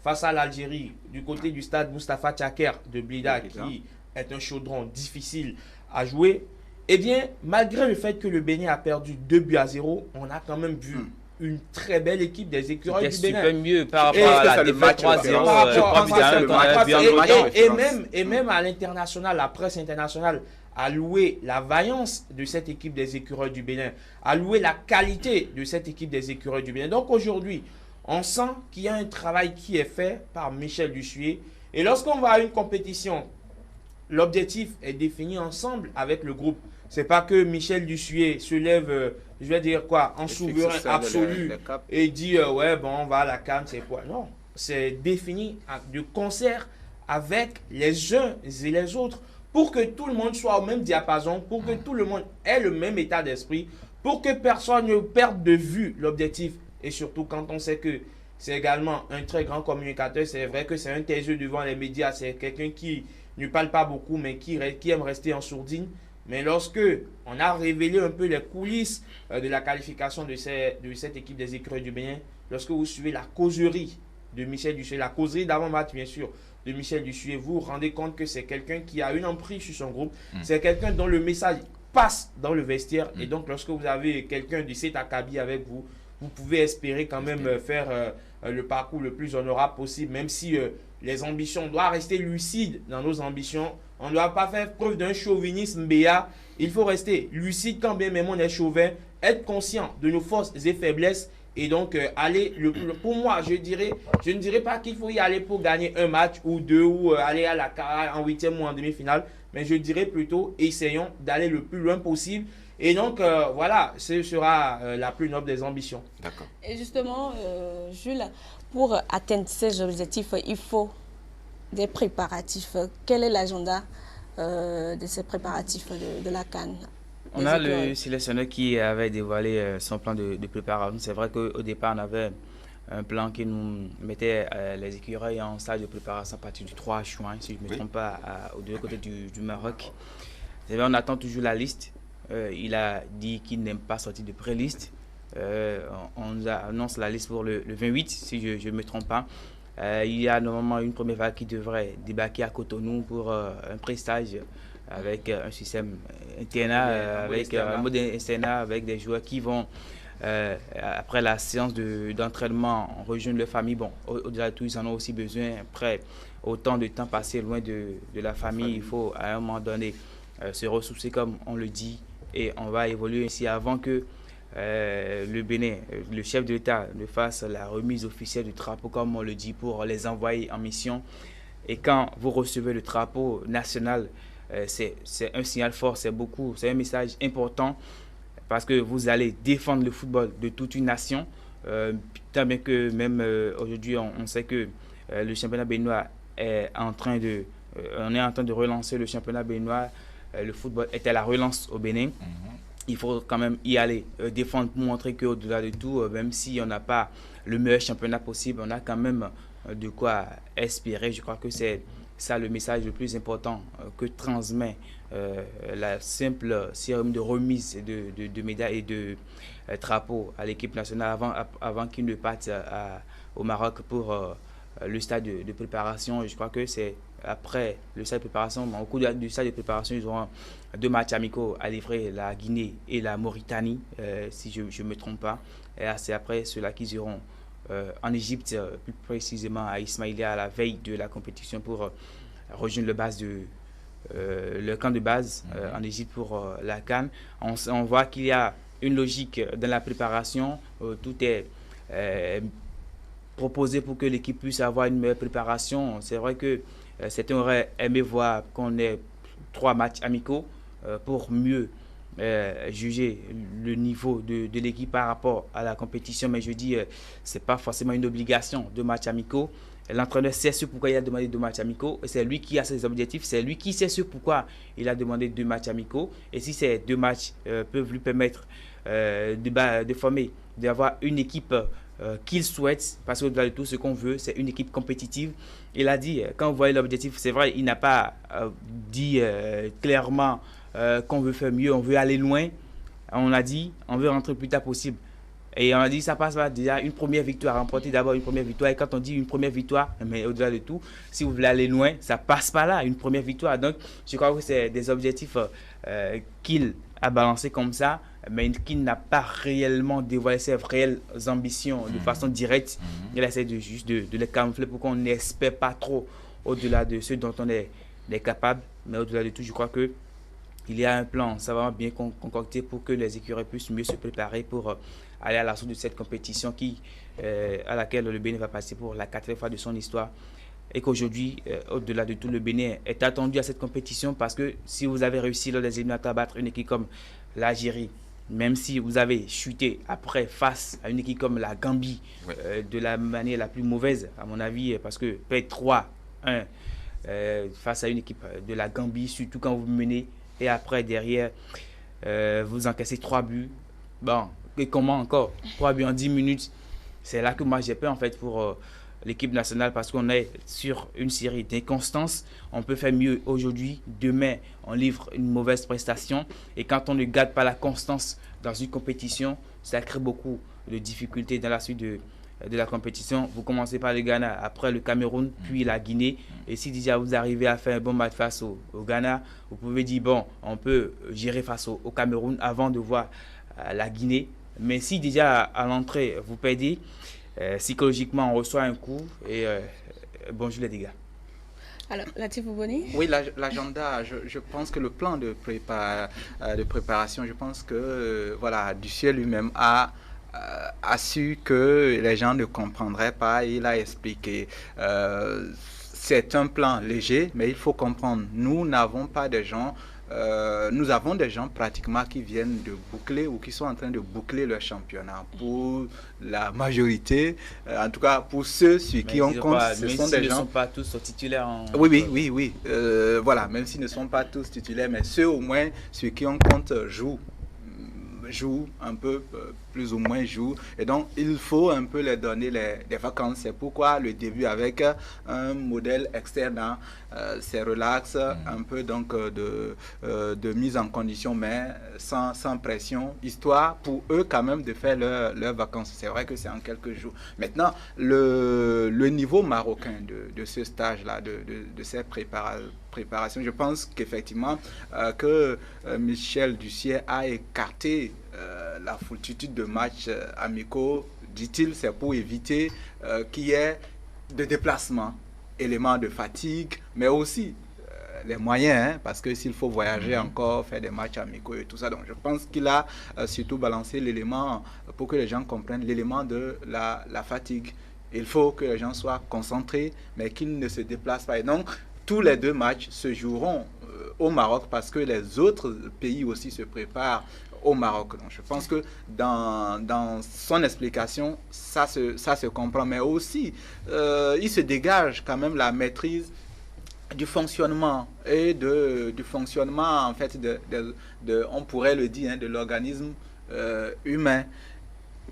face à l'Algérie, du côté du stade Moustapha Tchaker de Blida, qui est un chaudron difficile à jouer, eh bien, malgré le fait que le Bénin a perdu 2-0, on a quand même vu une très belle équipe des écureuils C'était du Bénin. super mieux par Et- rapport à Est-ce que la c'est le défaite match 3-0. par rapport- 3 buts à 1 qu'on a vu en Et- match. Et même à l'international, la presse internationale a loué la vaillance de cette équipe des écureuils du Bénin, a loué la qualité de cette équipe des écureuils du Bénin. Donc aujourd'hui, on sent qu'il y a un travail qui est fait par Michel Dussuyer. Et lorsqu'on va à une compétition, l'objectif est défini ensemble avec le groupe. C'est pas que Michel Dussuyer se lève, je vais dire quoi, en souverain absolu et dit ouais bon on va à la CAN, c'est quoi. Non, c'est défini de concert avec les uns et les autres pour que tout le monde soit au même diapason, pour que tout le monde ait le même état d'esprit, pour que personne ne perde de vue l'objectif. Et surtout quand on sait que c'est également un très grand communicateur, c'est vrai que c'est un taiseux devant les médias, c'est quelqu'un qui ne parle pas beaucoup mais qui aime rester en sourdine. Mais lorsque on a révélé un peu les coulisses de la qualification de cette équipe des écureuils du Bénin, lorsque vous suivez la causerie de Michel Dussuyer, la causerie d'avant-match bien sûr de Michel Dussuyer, vous vous rendez compte que c'est quelqu'un qui a une emprise sur son groupe, c'est quelqu'un dont le message passe dans le vestiaire. Et donc lorsque vous avez quelqu'un de cet acabit avec vous, vous pouvez espérer quand même faire le parcours le plus honorable possible, même si les ambitions, on doit rester lucide dans nos ambitions. On ne doit pas faire preuve d'un chauvinisme béat. Il faut rester lucide quand bien même on est chauvin, être conscient de nos forces et faiblesses et donc aller, pour moi, je ne dirais pas qu'il faut y aller pour gagner un match ou deux ou aller à la carrière en huitième ou en demi-finale, mais je dirais plutôt essayons d'aller le plus loin possible. Et donc, voilà, ce sera la plus noble des ambitions. D'accord. Et justement, Jules, pour atteindre ces objectifs, il faut des préparatifs. Quel est l'agenda de ces préparatifs de la CAN? On a le sélectionneur qui avait dévoilé son plan de préparation. C'est vrai qu'au départ, on avait un plan qui nous mettait les écureuils en stage de préparation à partir du 3 juin, si je ne me trompe pas, au deux côtés du Maroc. On attend toujours la liste. Il a dit qu'il n'aime pas sortir de pré-liste. On nous annonce la liste pour le 28, si je ne me trompe pas. Il y a normalement une première vague qui devrait débarquer à Cotonou pour un pré-stage avec un système internat, avec un mode internat, avec des joueurs qui vont, après la séance d'entraînement, rejoindre leur famille. Bon, au-delà de tout, ils en ont aussi besoin. Après autant de temps passé loin de la famille, il faut à un moment donné se ressourcer, comme on le dit, et on va évoluer ainsi avant que le Bénin, le chef de l'État, ne fasse la remise officielle du drapeau, comme on le dit, pour les envoyer en mission. Et quand vous recevez le drapeau national, c'est un signal fort, c'est beaucoup, c'est un message important, parce que vous allez défendre le football de toute une nation, tant bien que même aujourd'hui, on sait que le championnat béninois est en train de... on est en train de relancer le championnat béninois. Le football est à la relance au Bénin. Il faut quand même y aller, défendre pour montrer qu'au-delà de tout, même si on n'a pas le meilleur championnat possible, on a quand même de quoi espérer. Je crois que c'est ça le message le plus important que transmet la simple cérémonie de remise de médailles et de drapeaux à l'équipe nationale avant qu'ils ne partent au Maroc pour le stade de préparation. Je crois que c'est après le stade de préparation, au cours du stade de préparation, ils auront 2 matchs amicaux à livrer, la Guinée et la Mauritanie, si je ne me trompe pas. Et c'est après cela qu'ils iront en Égypte, plus précisément à Ismaïlia, à la veille de la compétition, pour rejoindre le camp de base en Égypte pour la CAN. On voit qu'il y a une logique dans la préparation, tout est proposé pour que l'équipe puisse avoir une meilleure préparation. C'est vrai que certains auraient aimé voir qu'on ait 3 matchs amicaux pour mieux juger le niveau de l'équipe par rapport à la compétition. Mais je dis, ce n'est pas forcément une obligation de matchs amicaux. L'entraîneur sait ce pourquoi il a demandé 2 matchs amicaux. C'est lui qui a ses objectifs. C'est lui qui sait ce pourquoi il a demandé 2 matchs amicaux. Et si ces 2 matchs peuvent lui permettre de former, d'avoir une équipe qu'il souhaite, parce qu'au-delà de tout, ce qu'on veut, c'est une équipe compétitive. Il a dit, quand vous voyez l'objectif, c'est vrai, il n'a pas dit clairement qu'on veut faire mieux, on veut aller loin. On a dit, on veut rentrer le plus tard possible. Et on a dit, ça passe par déjà une première victoire, remporter d'abord une première victoire. Et quand on dit une première victoire, mais au-delà de tout, si vous voulez aller loin, ça passe par là, une première victoire. Donc, je crois que c'est des objectifs qu'il a balancés comme ça, mais qu'il n'a pas réellement dévoilé ses réelles ambitions de façon directe. Il essaie juste de les camoufler pour qu'on n'espère pas trop au-delà de ce dont on est capable. Mais au-delà de tout, je crois que il y a un plan, ça va bien concocté pour que les écuries puissent mieux se préparer pour aller à l'assaut de cette compétition à laquelle le Bénin va passer pour la 4e fois de son histoire. Et qu'aujourd'hui, au-delà de tout, le Bénin est attendu à cette compétition, parce que si vous avez réussi lors des éliminatoires à battre une équipe comme l'Algérie, même si vous avez chuté après face à une équipe comme la Gambie, de la manière la plus mauvaise, à mon avis, parce que perdre 3-1 face à une équipe de la Gambie, surtout quand vous menez, et après, derrière, vous encaissez 3 buts. Bon, et comment encore 3 buts en 10 minutes. C'est là que moi j'ai peur en fait pour l'équipe nationale, parce qu'on est sur une série d'inconstances. On peut faire mieux aujourd'hui, demain on livre une mauvaise prestation, et quand on ne garde pas la constance dans une compétition, ça crée beaucoup de difficultés dans la suite de la compétition. Vous commencez par le Ghana, après le Cameroun, puis la Guinée, et si déjà vous arrivez à faire un bon match face au Ghana, vous pouvez dire bon, on peut gérer face au Cameroun avant de voir la Guinée. Mais si déjà à l'entrée vous perdez, psychologiquement on reçoit un coup, et bonjour les dégâts. Alors, Latif Boni? Oui, l'agenda, je pense que le plan de préparation, je pense que voilà, Dussier lui-même a su que les gens ne comprendraient pas. Il a expliqué. C'est un plan léger, mais il faut comprendre. Nous n'avons pas de gens. Nous avons des gens pratiquement qui viennent de boucler ou qui sont en train de boucler leur championnat. Pour la majorité, en tout cas pour ceux sur qui on compte, ce sont des gens... Même s'ils ne sont pas tous titulaires. Oui. Voilà, même s'ils ne sont pas tous titulaires, mais ceux au moins sur qui on compte jouent un peu plus ou moins jour. Et donc, il faut un peu les donner des vacances. C'est pourquoi le début avec un modèle externe, hein, c'est relax, un peu donc de mise en condition, mais sans pression, histoire pour eux quand même de faire leurs vacances. C'est vrai que c'est en quelques jours. Maintenant, le niveau marocain de ce stage-là, de ces préparations, je pense qu'effectivement, que Michel Ducier a écarté la foultitude de matchs amicaux, dit-il, c'est pour éviter qu'il y ait de déplacements, éléments de fatigue, mais aussi les moyens, hein, parce que s'il faut voyager encore, faire des matchs amicaux et tout ça, donc je pense qu'il a surtout balancé l'élément, pour que les gens comprennent, l'élément de la fatigue. Il faut que les gens soient concentrés, mais qu'ils ne se déplacent pas. Et donc, tous les 2 matchs se joueront au Maroc parce que les autres pays aussi se préparent au Maroc. Donc, je pense que dans son explication, ça se comprend. Mais aussi, il se dégage quand même la maîtrise du fonctionnement et du fonctionnement, en fait, on pourrait le dire, hein, de l'organisme humain.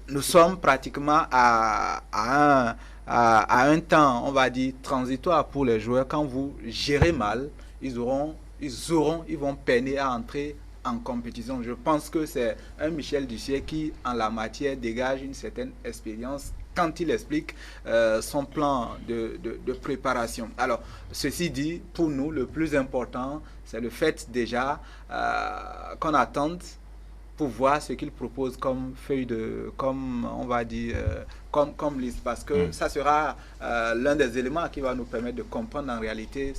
Nous sommes pratiquement à un temps, on va dire, transitoire pour les joueurs. Quand vous gérez mal, ils vont peiner à entrer en compétition. Je pense que c'est un Michel Ducier qui, en la matière, dégage une certaine expérience quand il explique son plan de préparation. Alors, ceci dit, pour nous, le plus important, c'est le fait déjà qu'on attende pour voir ce qu'il propose comme feuille comme on va dire, comme liste, parce que ça sera l'un des éléments qui va nous permettre de comprendre en réalité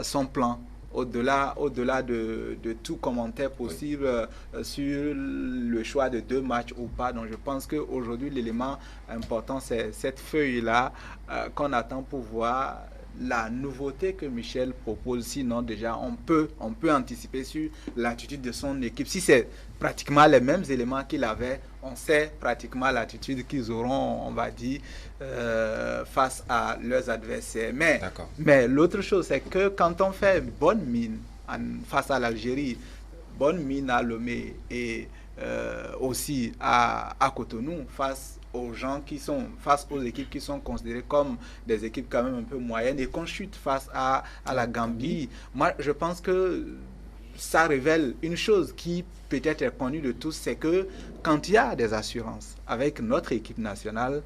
son plan. Au-delà de tout commentaire possible sur le choix de 2 matchs ou pas. Donc je pense qu'aujourd'hui, l'élément important, c'est cette feuille-là qu'on attend pour voir la nouveauté que Michel propose. Sinon, déjà, on peut anticiper sur l'attitude de son équipe. Si c'est pratiquement les mêmes éléments qu'il avait, on sait pratiquement l'attitude qu'ils auront, on va dire, face à leurs adversaires. Mais l'autre chose, c'est que quand on fait bonne mine face à l'Algérie, bonne mine à Lomé et aussi à Cotonou, face aux équipes qui sont considérées comme des équipes quand même un peu moyennes, et qu'on chute face à la Gambie, moi je pense que ça révèle une chose qui peut-être est connue de tous, c'est que quand il y a des assurances avec notre équipe nationale,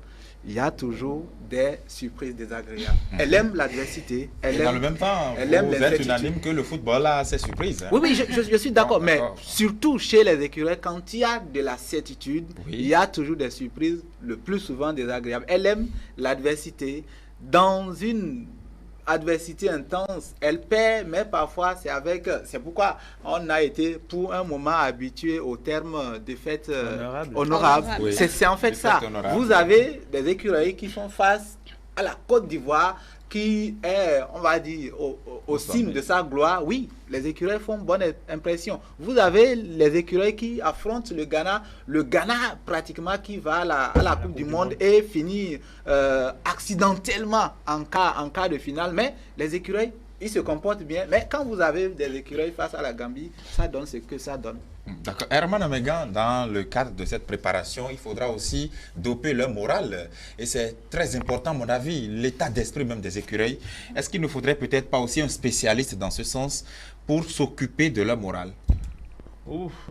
il y a toujours des surprises désagréables. Elle aime l'adversité. Dans le même temps, vous êtes unanime que le football a ses surprises. Hein? Oui, je suis d'accord. Mais surtout chez les écureuils, quand il y a de la certitude, il y a toujours des surprises, le plus souvent désagréables. Elle aime l'adversité. Dans une adversité intense, elle perd, mais parfois c'est pourquoi on a été pour un moment habitué au terme défaite honorable. Oui. C'est en fait ça. Vous avez des écureuils qui font face à la Côte d'Ivoire, qui est, on va dire, au cime de sa gloire. Oui, les écureuils font bonne impression. Vous avez les écureuils qui affrontent le Ghana pratiquement qui va à la Coupe du Monde et finit accidentellement en cas de finale. Mais les écureuils, ils se comportent bien. Mais quand vous avez des écureuils face à la Gambie, ça donne ce que ça donne. D'accord. Herman Amegan, dans le cadre de cette préparation, il faudra aussi doper leur morale. Et c'est très important, à mon avis, l'état d'esprit même des écureuils. Est-ce qu'il ne faudrait peut-être pas aussi un spécialiste dans ce sens pour s'occuper de leur morale?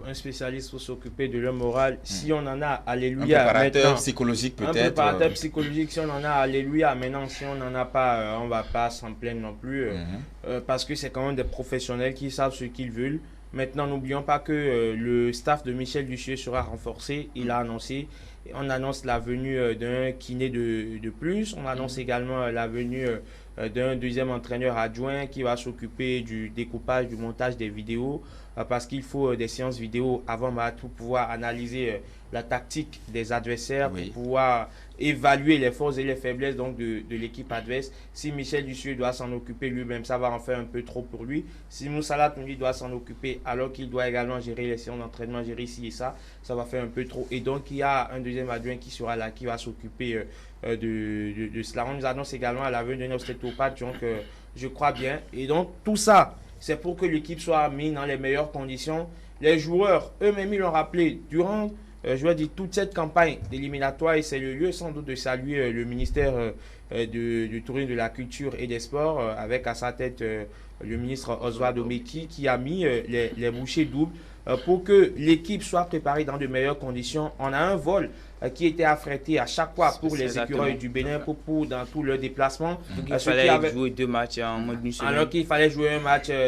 Un spécialiste pour s'occuper de leur morale. Si on en a, alléluia. Un préparateur psychologique peut-être. Un préparateur psychologique, si on en a, alléluia. Maintenant, si on n'en a pas, on ne va pas s'en plaindre non plus. Parce que c'est quand même des professionnels qui savent ce qu'ils veulent. Maintenant, n'oublions pas que le staff de Michel Ducier sera renforcé. Il a annoncé. On annonce la venue d'un kiné de plus. On annonce également la venue d'un deuxième entraîneur adjoint qui va s'occuper du découpage, du montage des vidéos. Parce qu'il faut des séances vidéo avant pour pouvoir analyser la tactique des adversaires, pour pouvoir évaluer les forces et les faiblesses donc, de l'équipe adverse. Si Michel Ducier doit s'en occuper lui-même, ça va en faire un peu trop pour lui. Si Moussa Latouni doit s'en occuper alors qu'il doit également gérer les séances d'entraînement, gérer ci et ça va faire un peu trop. Et donc, il y a un deuxième adjoint qui sera là, qui va s'occuper de cela. On nous annonce également à la venue d'un ostéopathe, donc je crois bien. Et donc, tout ça, c'est pour que l'équipe soit mise dans les meilleures conditions. Les joueurs, eux-mêmes, ils l'ont rappelé, durant je dois dire, toute cette campagne d'éliminatoire, et c'est le lieu sans doute de saluer le ministère du Tourisme, de la Culture et des Sports, avec à sa tête le ministre Oswald Omeki, qui a mis les bouchées doubles pour que l'équipe soit préparée dans de meilleures conditions. On a un vol qui était affrété à chaque fois pour les écureuils du Bénin pour dans tout leur déplacement. Il fallait jouer 2 matchs en moins d'une semaine. Alors qu'il fallait jouer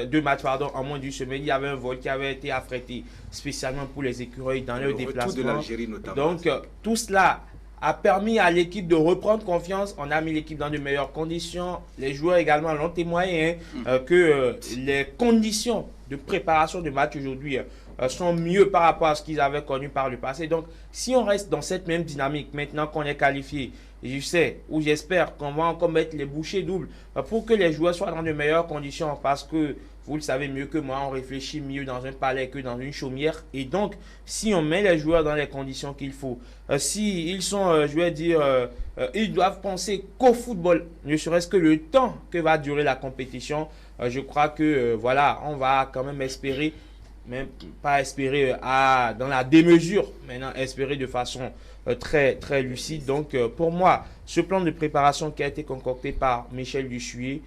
2 matchs en moins d'une semaine. Il y avait un vol qui avait été affrété spécialement pour les écureuils dans leur déplacement. De l'Algérie notamment. Donc tout cela a permis à l'équipe de reprendre confiance. On a mis l'équipe dans de meilleures conditions. Les joueurs également l'ont témoigné que les conditions de préparation de match aujourd'hui sont mieux par rapport à ce qu'ils avaient connu par le passé. Donc, si on reste dans cette même dynamique, maintenant qu'on est qualifié, je sais ou j'espère qu'on va encore mettre les bouchées doubles pour que les joueurs soient dans de meilleures conditions, parce que vous le savez mieux que moi, on réfléchit mieux dans un palais que dans une chaumière. Et donc, si on met les joueurs dans les conditions qu'il faut, si ils sont, je vais dire, ils doivent penser qu'au football, ne serait-ce que le temps que va durer la compétition, je crois que voilà, on va quand même espérer, même pas espérer dans la démesure, maintenant espérer de façon très, très lucide. Donc, pour moi, ce plan de préparation qui a été concocté par Michel Dussuyer,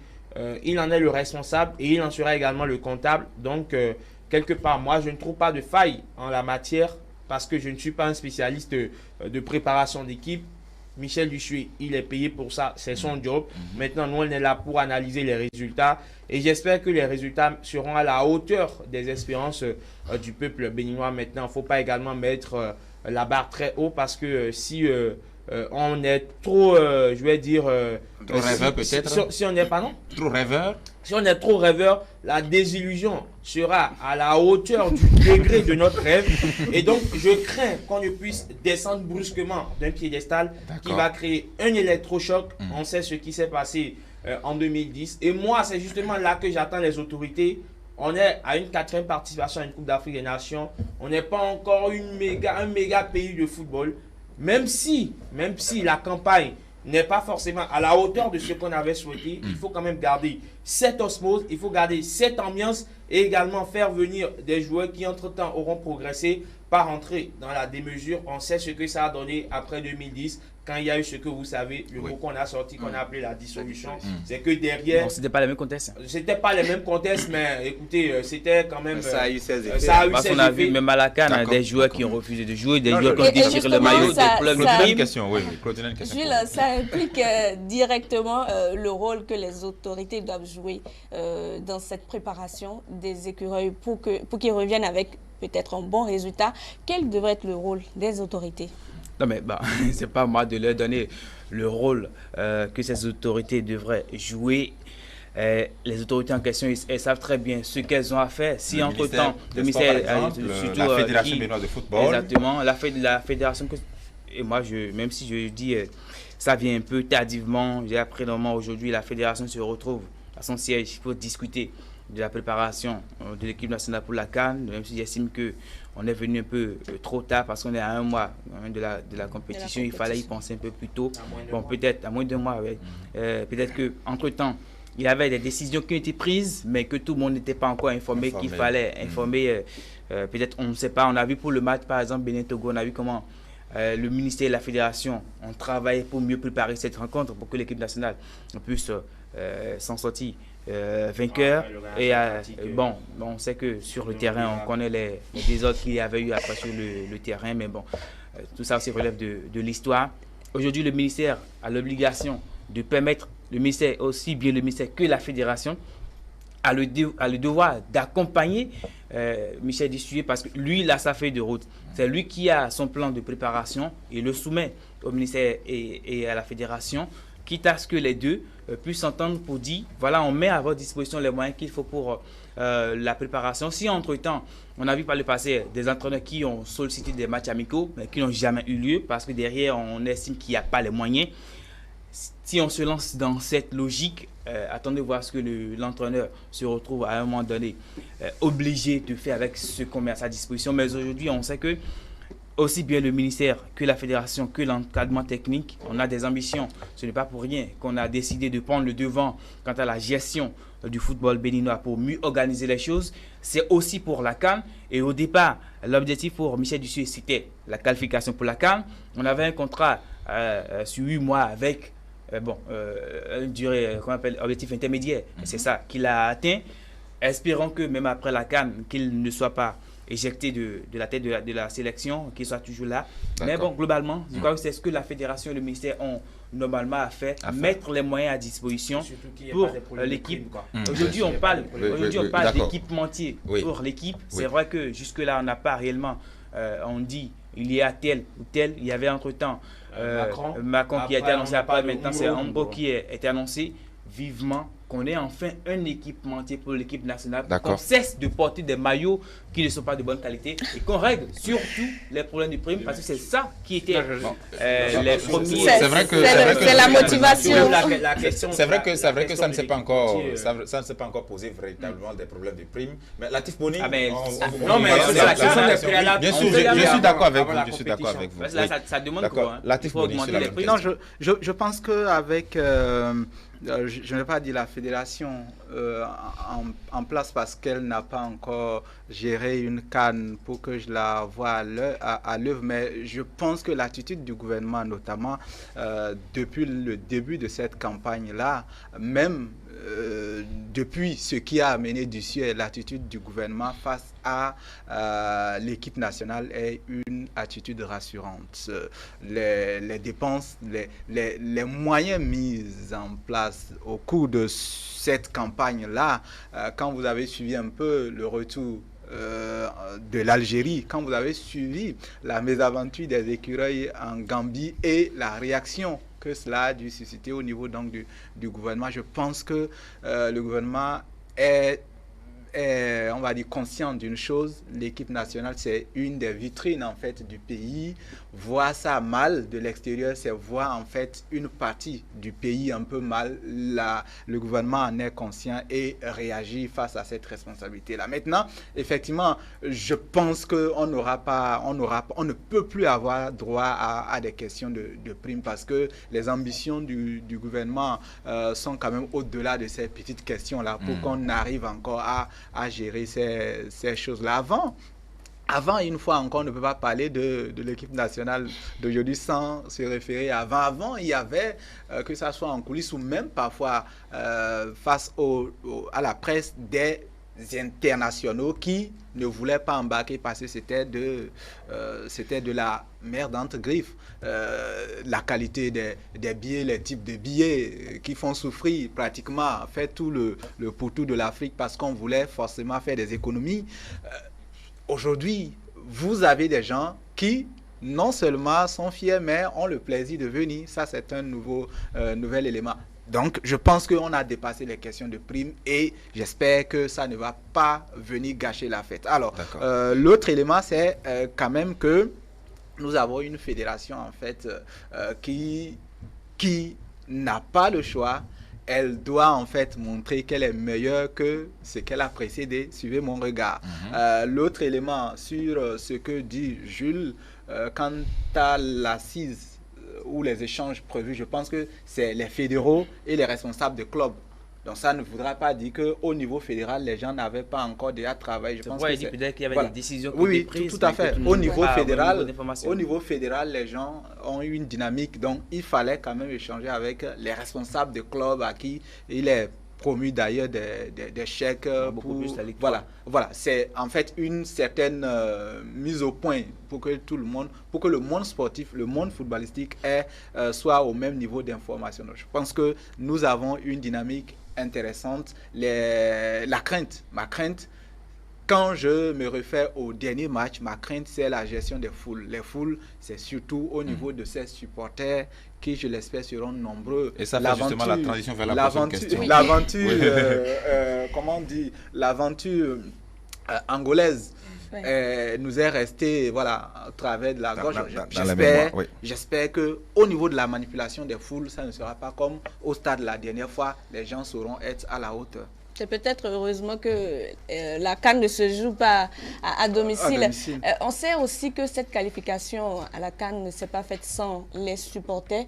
il en est le responsable et il en sera également le comptable. Donc, quelque part, moi, je ne trouve pas de faille en la matière parce que je ne suis pas un spécialiste de préparation d'équipe. Michel Dussuyer, il est payé pour ça, c'est son job. Maintenant, nous, on est là pour analyser les résultats et j'espère que les résultats seront à la hauteur des espérances du peuple béninois. Maintenant, il ne faut pas également mettre la barre très haut parce que si on est trop, je vais dire... trop rêveur peut-être. Si on n'est pas, non? Trop rêveur. Si on est trop rêveur, la désillusion sera à la hauteur du degré de notre rêve. Et donc, je crains qu'on ne puisse descendre brusquement d'un piédestal qui va créer un électrochoc. On sait ce qui s'est passé en 2010. Et moi, c'est justement là que j'attends les autorités. On est à une 4e participation à une Coupe d'Afrique des Nations. On n'est pas encore un méga pays de football. Même si la campagne n'est pas forcément à la hauteur de ce qu'on avait souhaité, il faut quand même garder cette osmose, il faut garder cette ambiance et également faire venir des joueurs qui entre-temps auront progressé, pas rentrer dans la démesure. On sait ce que ça a donné après 2010, quand il y a eu ce que vous savez, le mot qu'on a sorti, qu'on a appelé la dissolution. C'est que derrière... C'était pas les mêmes contextes. C'était pas les mêmes contextes, mais écoutez, c'était quand même... Ça a eu ses effets. Parce qu'on a vu même à la CAN, des joueurs qui ont refusé de jouer, des joueurs qui ont déchiré le maillot, des clubs de une question, oui, Claudine, une question. Jules, ça implique directement le rôle que les autorités doivent jouer dans cette préparation des écureuils pour qu'ils reviennent avec peut-être un bon résultat. Quel devrait être le rôle des autorités? Non mais c'est pas moi de leur donner le rôle que ces autorités devraient jouer. Les autorités en question, elles savent très bien ce qu'elles ont à faire. Si entre-temps, le ministère, surtout la Fédération béninoise de football. Exactement, la fédération, et moi, même si je dis, ça vient un peu tardivement, j'ai appris normalement aujourd'hui, la fédération se retrouve à son siège pour discuter de la préparation de l'équipe nationale pour la CAN, même si j'estime qu'on est venu un peu trop tard parce qu'on est à un mois de la compétition. Il fallait y penser un peu plus tôt. Bon, peut-être à moins d'1 mois, oui. Peut-être qu'entre-temps, il y avait des décisions qui ont été prises, mais que tout le monde n'était pas encore informé, qu'il fallait informer. Peut-être, on ne sait pas. On a vu pour le match, par exemple, Bénin-Togo, on a vu comment le ministère et la fédération ont travaillé pour mieux préparer cette rencontre, pour que l'équipe nationale puisse s'en sortir vainqueur. Et bon, on sait que sur le terrain, on connaît les désordres qu'il y avait eu après sur le terrain, mais bon, tout ça aussi relève de l'histoire. Aujourd'hui, le ministère a l'obligation de permettre, le ministère, aussi bien le ministère que la fédération, a le devoir d'accompagner Michel Dussuyer, parce que lui, il a sa feuille de route. C'est lui qui a son plan de préparation et le soumet au ministère et à la fédération, quitte à ce que les deux puissent s'entendre pour dire, voilà, on met à votre disposition les moyens qu'il faut pour la préparation. Si entre-temps, on a vu par le passé des entraîneurs qui ont sollicité des matchs amicaux, mais qui n'ont jamais eu lieu, parce que derrière, on estime qu'il n'y a pas les moyens. Si on se lance dans cette logique, attendez voir ce que l'entraîneur se retrouve à un moment donné obligé de faire avec ce qu'on met à sa disposition. Mais aujourd'hui, on sait que aussi bien le ministère que la fédération, que l'encadrement technique, on a des ambitions. Ce n'est pas pour rien qu'on a décidé de prendre le devant quant à la gestion du football béninois pour mieux organiser les choses. C'est aussi pour la CAN. Et au départ, l'objectif pour Michel Dussuyer, c'était la qualification pour la CAN. On avait un contrat sur 8 mois avec une durée qu'on appelle objectif intermédiaire. C'est ça qu'il a atteint. Espérons que même après la CAN, qu'il ne soit pas éjecté de la tête de la sélection, qu'il soit toujours là. Mais bon, globalement, je crois que c'est ce que la fédération et le ministère ont normalement à mettre les moyens à disposition pour l'équipe. Aujourd'hui, on parle d'équipementier pour l'équipe. C'est vrai que jusque-là, on n'a pas réellement, on dit, il y a tel ou tel. Il y avait entre-temps Macron qui a été annoncé, après maintenant c'est Ambo qui a été annoncé. Vivement qu'on ait enfin un équipementier pour l'équipe nationale, qu'on cesse de porter des maillots qui ne sont pas de bonne qualité et qu'on règle surtout les problèmes de primes, parce que c'est ça qui était les premiers. C'est la motivation. C'est vrai que ça ne s'est pas encore posé véritablement des problèmes de primes. Mais Latif Boni, non mais c'est la question des préalables. Bien sûr, je suis d'accord avec vous. Je suis d'accord avec vous. Ça demande quoi? Latif Boni, sur la même question. Non, je pense qu'avec je ne vais pas dire la fédération en place parce qu'elle n'a pas encore géré une CAN pour que je la voie à l'œuvre, mais je pense que l'attitude du gouvernement, notamment depuis le début de cette campagne-là, même depuis ce qui a amené Dussuyer, l'attitude du gouvernement face à l'équipe nationale est une attitude rassurante. Les dépenses, les moyens mis en place au cours de cette campagne-là, quand vous avez suivi un peu le retour de l'Algérie, quand vous avez suivi la mésaventure des écureuils en Gambie et la réaction que cela a dû susciter au niveau donc du gouvernement, je pense que le gouvernement est, on va dire, conscient d'une chose: l'équipe nationale, c'est une des vitrines en fait du pays. Voir ça mal de l'extérieur, c'est voir en fait une partie du pays un peu mal. Le gouvernement en est conscient et réagit face à cette responsabilité-là. Maintenant, effectivement, je pense qu'on on ne peut plus avoir droit à des questions de primes, parce que les ambitions du gouvernement sont quand même au-delà de ces petites questions-là pour qu'on arrive encore à gérer ces choses-là. Avant, une fois encore, on ne peut pas parler de l'équipe nationale d'aujourd'hui sans se référer à avant. Avant, il y avait, que ça soit en coulisses ou même parfois face à la presse, des internationaux qui ne voulaient pas embarquer parce que c'était de la merde entre griffes. La qualité des billets, les types de billets qui font souffrir pratiquement, fait tout le pourtour de l'Afrique parce qu'on voulait forcément faire des économies. Aujourd'hui, vous avez des gens qui non seulement sont fiers, mais ont le plaisir de venir. Ça, c'est un nouvel élément. Donc, je pense qu'on a dépassé les questions de primes et j'espère que ça ne va pas venir gâcher la fête. Alors, l'autre élément, c'est quand même que nous avons une fédération, en fait, qui n'a pas le choix. Elle doit en fait montrer qu'elle est meilleure que ce qu'elle a précédé. Suivez mon regard. L'autre élément sur ce que dit Jules, quant à l'assise ou les échanges prévus, je pense que c'est les fédéraux et les responsables de clubs. Donc ça ne voudra pas dire qu'au niveau fédéral, les gens n'avaient pas encore déjà travaillé. Je pense que peut-être qu'il y avait des décisions qui étaient prises. Tout à fait. Au niveau fédéral, les gens ont eu une dynamique. Donc il fallait quand même échanger avec les responsables de clubs à qui il est promu d'ailleurs des chèques. Voilà. C'est en fait une certaine mise au point pour que le monde sportif, le monde footballistique soit au même niveau d'information. Je pense que nous avons une dynamique intéressante. Ma crainte, quand je me réfère au dernier match, ma crainte, c'est la gestion des foules. Les foules, c'est surtout au niveau de ces supporters qui, je l'espère, seront nombreux. Et ça fait justement la transition vers la prochaine question. L'aventure, comment on dit, l'aventure angolaise nous est restée à travers de la gorge. J'espère qu'au niveau de la manipulation des foules, ça ne sera pas comme au stade la dernière fois. Les gens sauront être à la hauteur. C'est peut-être heureusement que la CAN ne se joue pas à domicile. On sait aussi que cette qualification à la CAN ne s'est pas faite sans les supporters.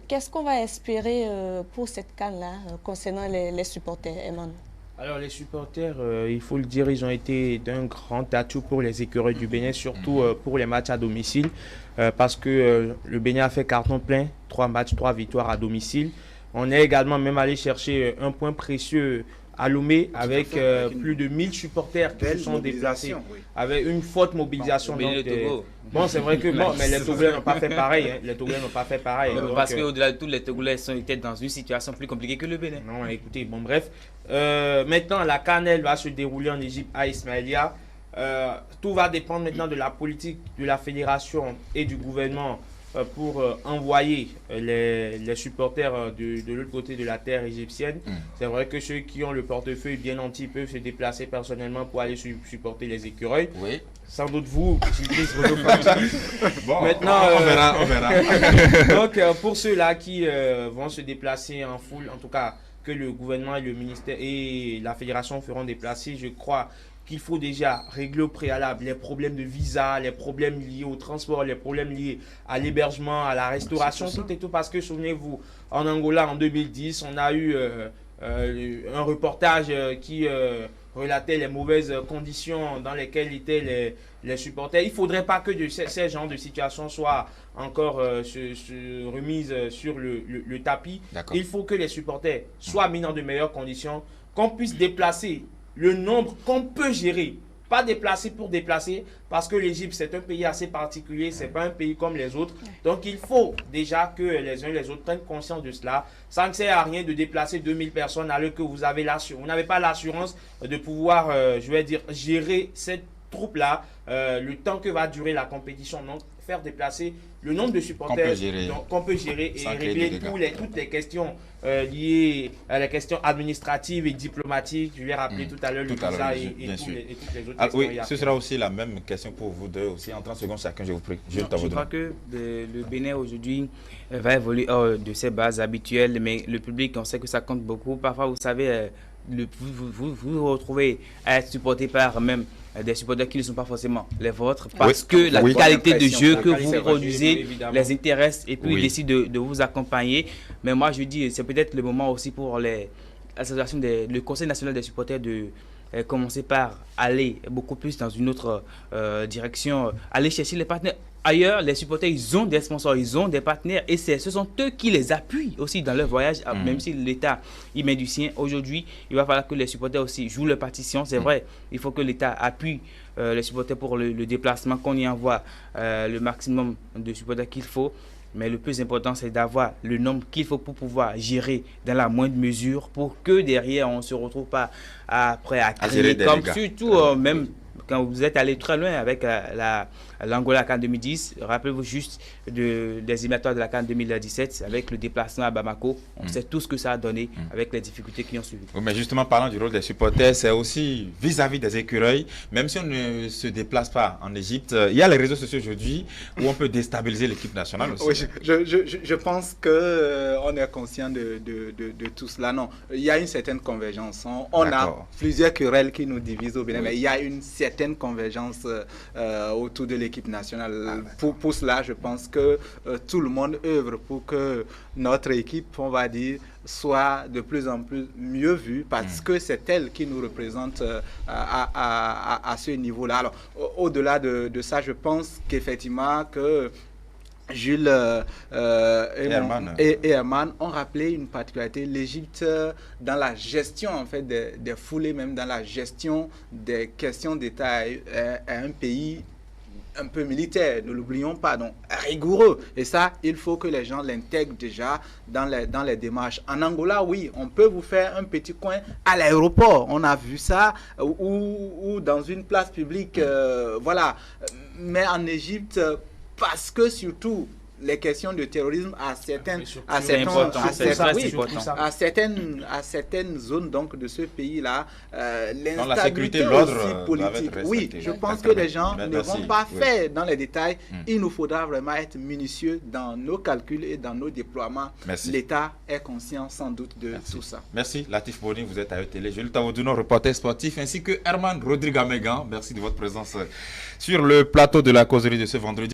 Qu'est-ce qu'on va espérer pour cette CAN-là concernant les supporters, Eman? Alors les supporters, il faut le dire, ils ont été d'un grand atout pour les écureuils du Bénin, surtout pour les matchs à domicile, parce que le Bénin a fait carton plein, 3 matchs, 3 victoires à domicile. On est également même allé chercher un point précieux à Lomé avec plus de 1000 supporters qui se sont déplacés, avec une forte mobilisation. Bon, c'est vrai que mais les Togolais n'ont pas fait pareil. Les Togolais n'ont pas fait pareil. Parce qu'au-delà de tout, les Togolais étaient dans une situation plus compliquée que le Bénin. Non, écoutez, bon bref. Maintenant, la CAN va se dérouler en Égypte à Ismaïlia. Tout va dépendre maintenant de la politique de la fédération et du gouvernement pour envoyer les supporters de l'autre côté de la terre égyptienne. C'est vrai que ceux qui ont le portefeuille bien nanti peuvent se déplacer personnellement pour aller supporter les écureuils. Oui. Sans doute vous, bon, maintenant, on verra. Donc, pour ceux-là qui vont se déplacer en foule, en tout cas, que le gouvernement et le ministère et la fédération feront déplacer, je crois qu'il faut déjà régler au préalable les problèmes de visa, les problèmes liés au transport, les problèmes liés à l'hébergement, à la restauration, tout et tout. Parce que souvenez-vous, en Angola, en 2010, on a eu un reportage qui relatait les mauvaises conditions dans lesquelles étaient les supporters. Il ne faudrait pas que ces genres de situations soient encore remises sur le tapis. Il faut que les supporters soient mis dans de meilleures conditions, qu'on puisse déplacer le nombre qu'on peut gérer. Pas déplacer pour déplacer, parce que l'Égypte, c'est un pays assez particulier, c'est pas un pays comme les autres. Donc, il faut déjà que les uns et les autres prennent conscience de cela. Ça ne sert à rien de déplacer 2000 personnes alors que vous n'avez pas l'assurance de pouvoir, je vais dire, gérer cette troupe-là, le temps que va durer la compétition. Donc, faire déplacer le nombre de supporters qu'on peut gérer et régler toutes les questions liées à les questions administratives et diplomatiques. Je vais rappeler tout à l'heure le visa et toutes les autres questions. Oui, ce sera aussi la même question pour vous deux aussi. En 30 secondes chacun, je vous prie. Je crois que le Bénin aujourd'hui va évoluer hors de ses bases habituelles, mais le public, on sait que ça compte beaucoup. Parfois, vous savez, vous retrouvez à être supporté par même des supporters qui ne sont pas forcément les vôtres, parce que la qualité de jeu que vous produisez les intéresse et puis ils décident de vous accompagner. Mais moi, je dis, c'est peut-être le moment aussi pour l'association, le Conseil national des supporters de commencer par aller beaucoup plus dans une autre direction, aller chercher les partenaires. Ailleurs, les supporters, ils ont des sponsors, ils ont des partenaires et ce sont eux qui les appuient aussi dans leur voyage, même si l'État y met du sien. Aujourd'hui, il va falloir que les supporters aussi jouent leur partition. C'est vrai, il faut que l'État appuie les supporters pour le déplacement, qu'on y envoie le maximum de supporters qu'il faut. Mais le plus important, c'est d'avoir le nombre qu'il faut pour pouvoir gérer dans la moindre mesure pour que derrière, on ne se retrouve pas après à créer comme surtout même quand vous êtes allé très loin avec l'Angola CAN 2010, rappelez-vous juste des éliminatoires de la CAN 2017 avec le déplacement à Bamako. On sait tout ce que ça a donné avec les difficultés qui ont suivi. Oui, mais justement, parlant du rôle des supporters, c'est aussi vis-à-vis des écureuils. Même si on ne se déplace pas en Égypte, il y a les réseaux sociaux aujourd'hui où on peut déstabiliser l'équipe nationale aussi. Oui, je pense qu'on est conscient de tout cela. Non, il y a une certaine convergence. On a plusieurs querelles qui nous divisent au Bénin, mais il y a une certaine convergence autour de l'équipe nationale. Pour cela, je pense que tout le monde œuvre pour que notre équipe, on va dire, soit de plus en plus mieux vue parce que c'est elle qui nous représente à ce niveau-là. Alors, au-delà de ça, je pense qu'effectivement que Jules et Herman ont rappelé une particularité. L'Égypte, dans la gestion en fait des foulées, même dans la gestion des questions d'État, est un pays un peu militaire, ne l'oublions pas, donc rigoureux. Et ça, il faut que les gens l'intègrent déjà dans les démarches. En Angola, oui, on peut vous faire un petit coin à l'aéroport. On a vu ça, ou dans une place publique, voilà. Mais en Égypte, parce que surtout, les questions de terrorisme à certaines, à certaines zones donc, de ce pays-là. L'instabilité aussi politique. Oui, je pense que les gens ne vont pas faire dans les détails. Il nous faudra vraiment être minutieux dans nos calculs et dans nos déploiements. L'État est conscient sans doute de tout ça. Merci Latif Boni, vous êtes à ETL. Je le reporter sportif, ainsi que Herman Rodrigue Amegan. Merci de votre présence sur le plateau de la causerie de ce vendredi.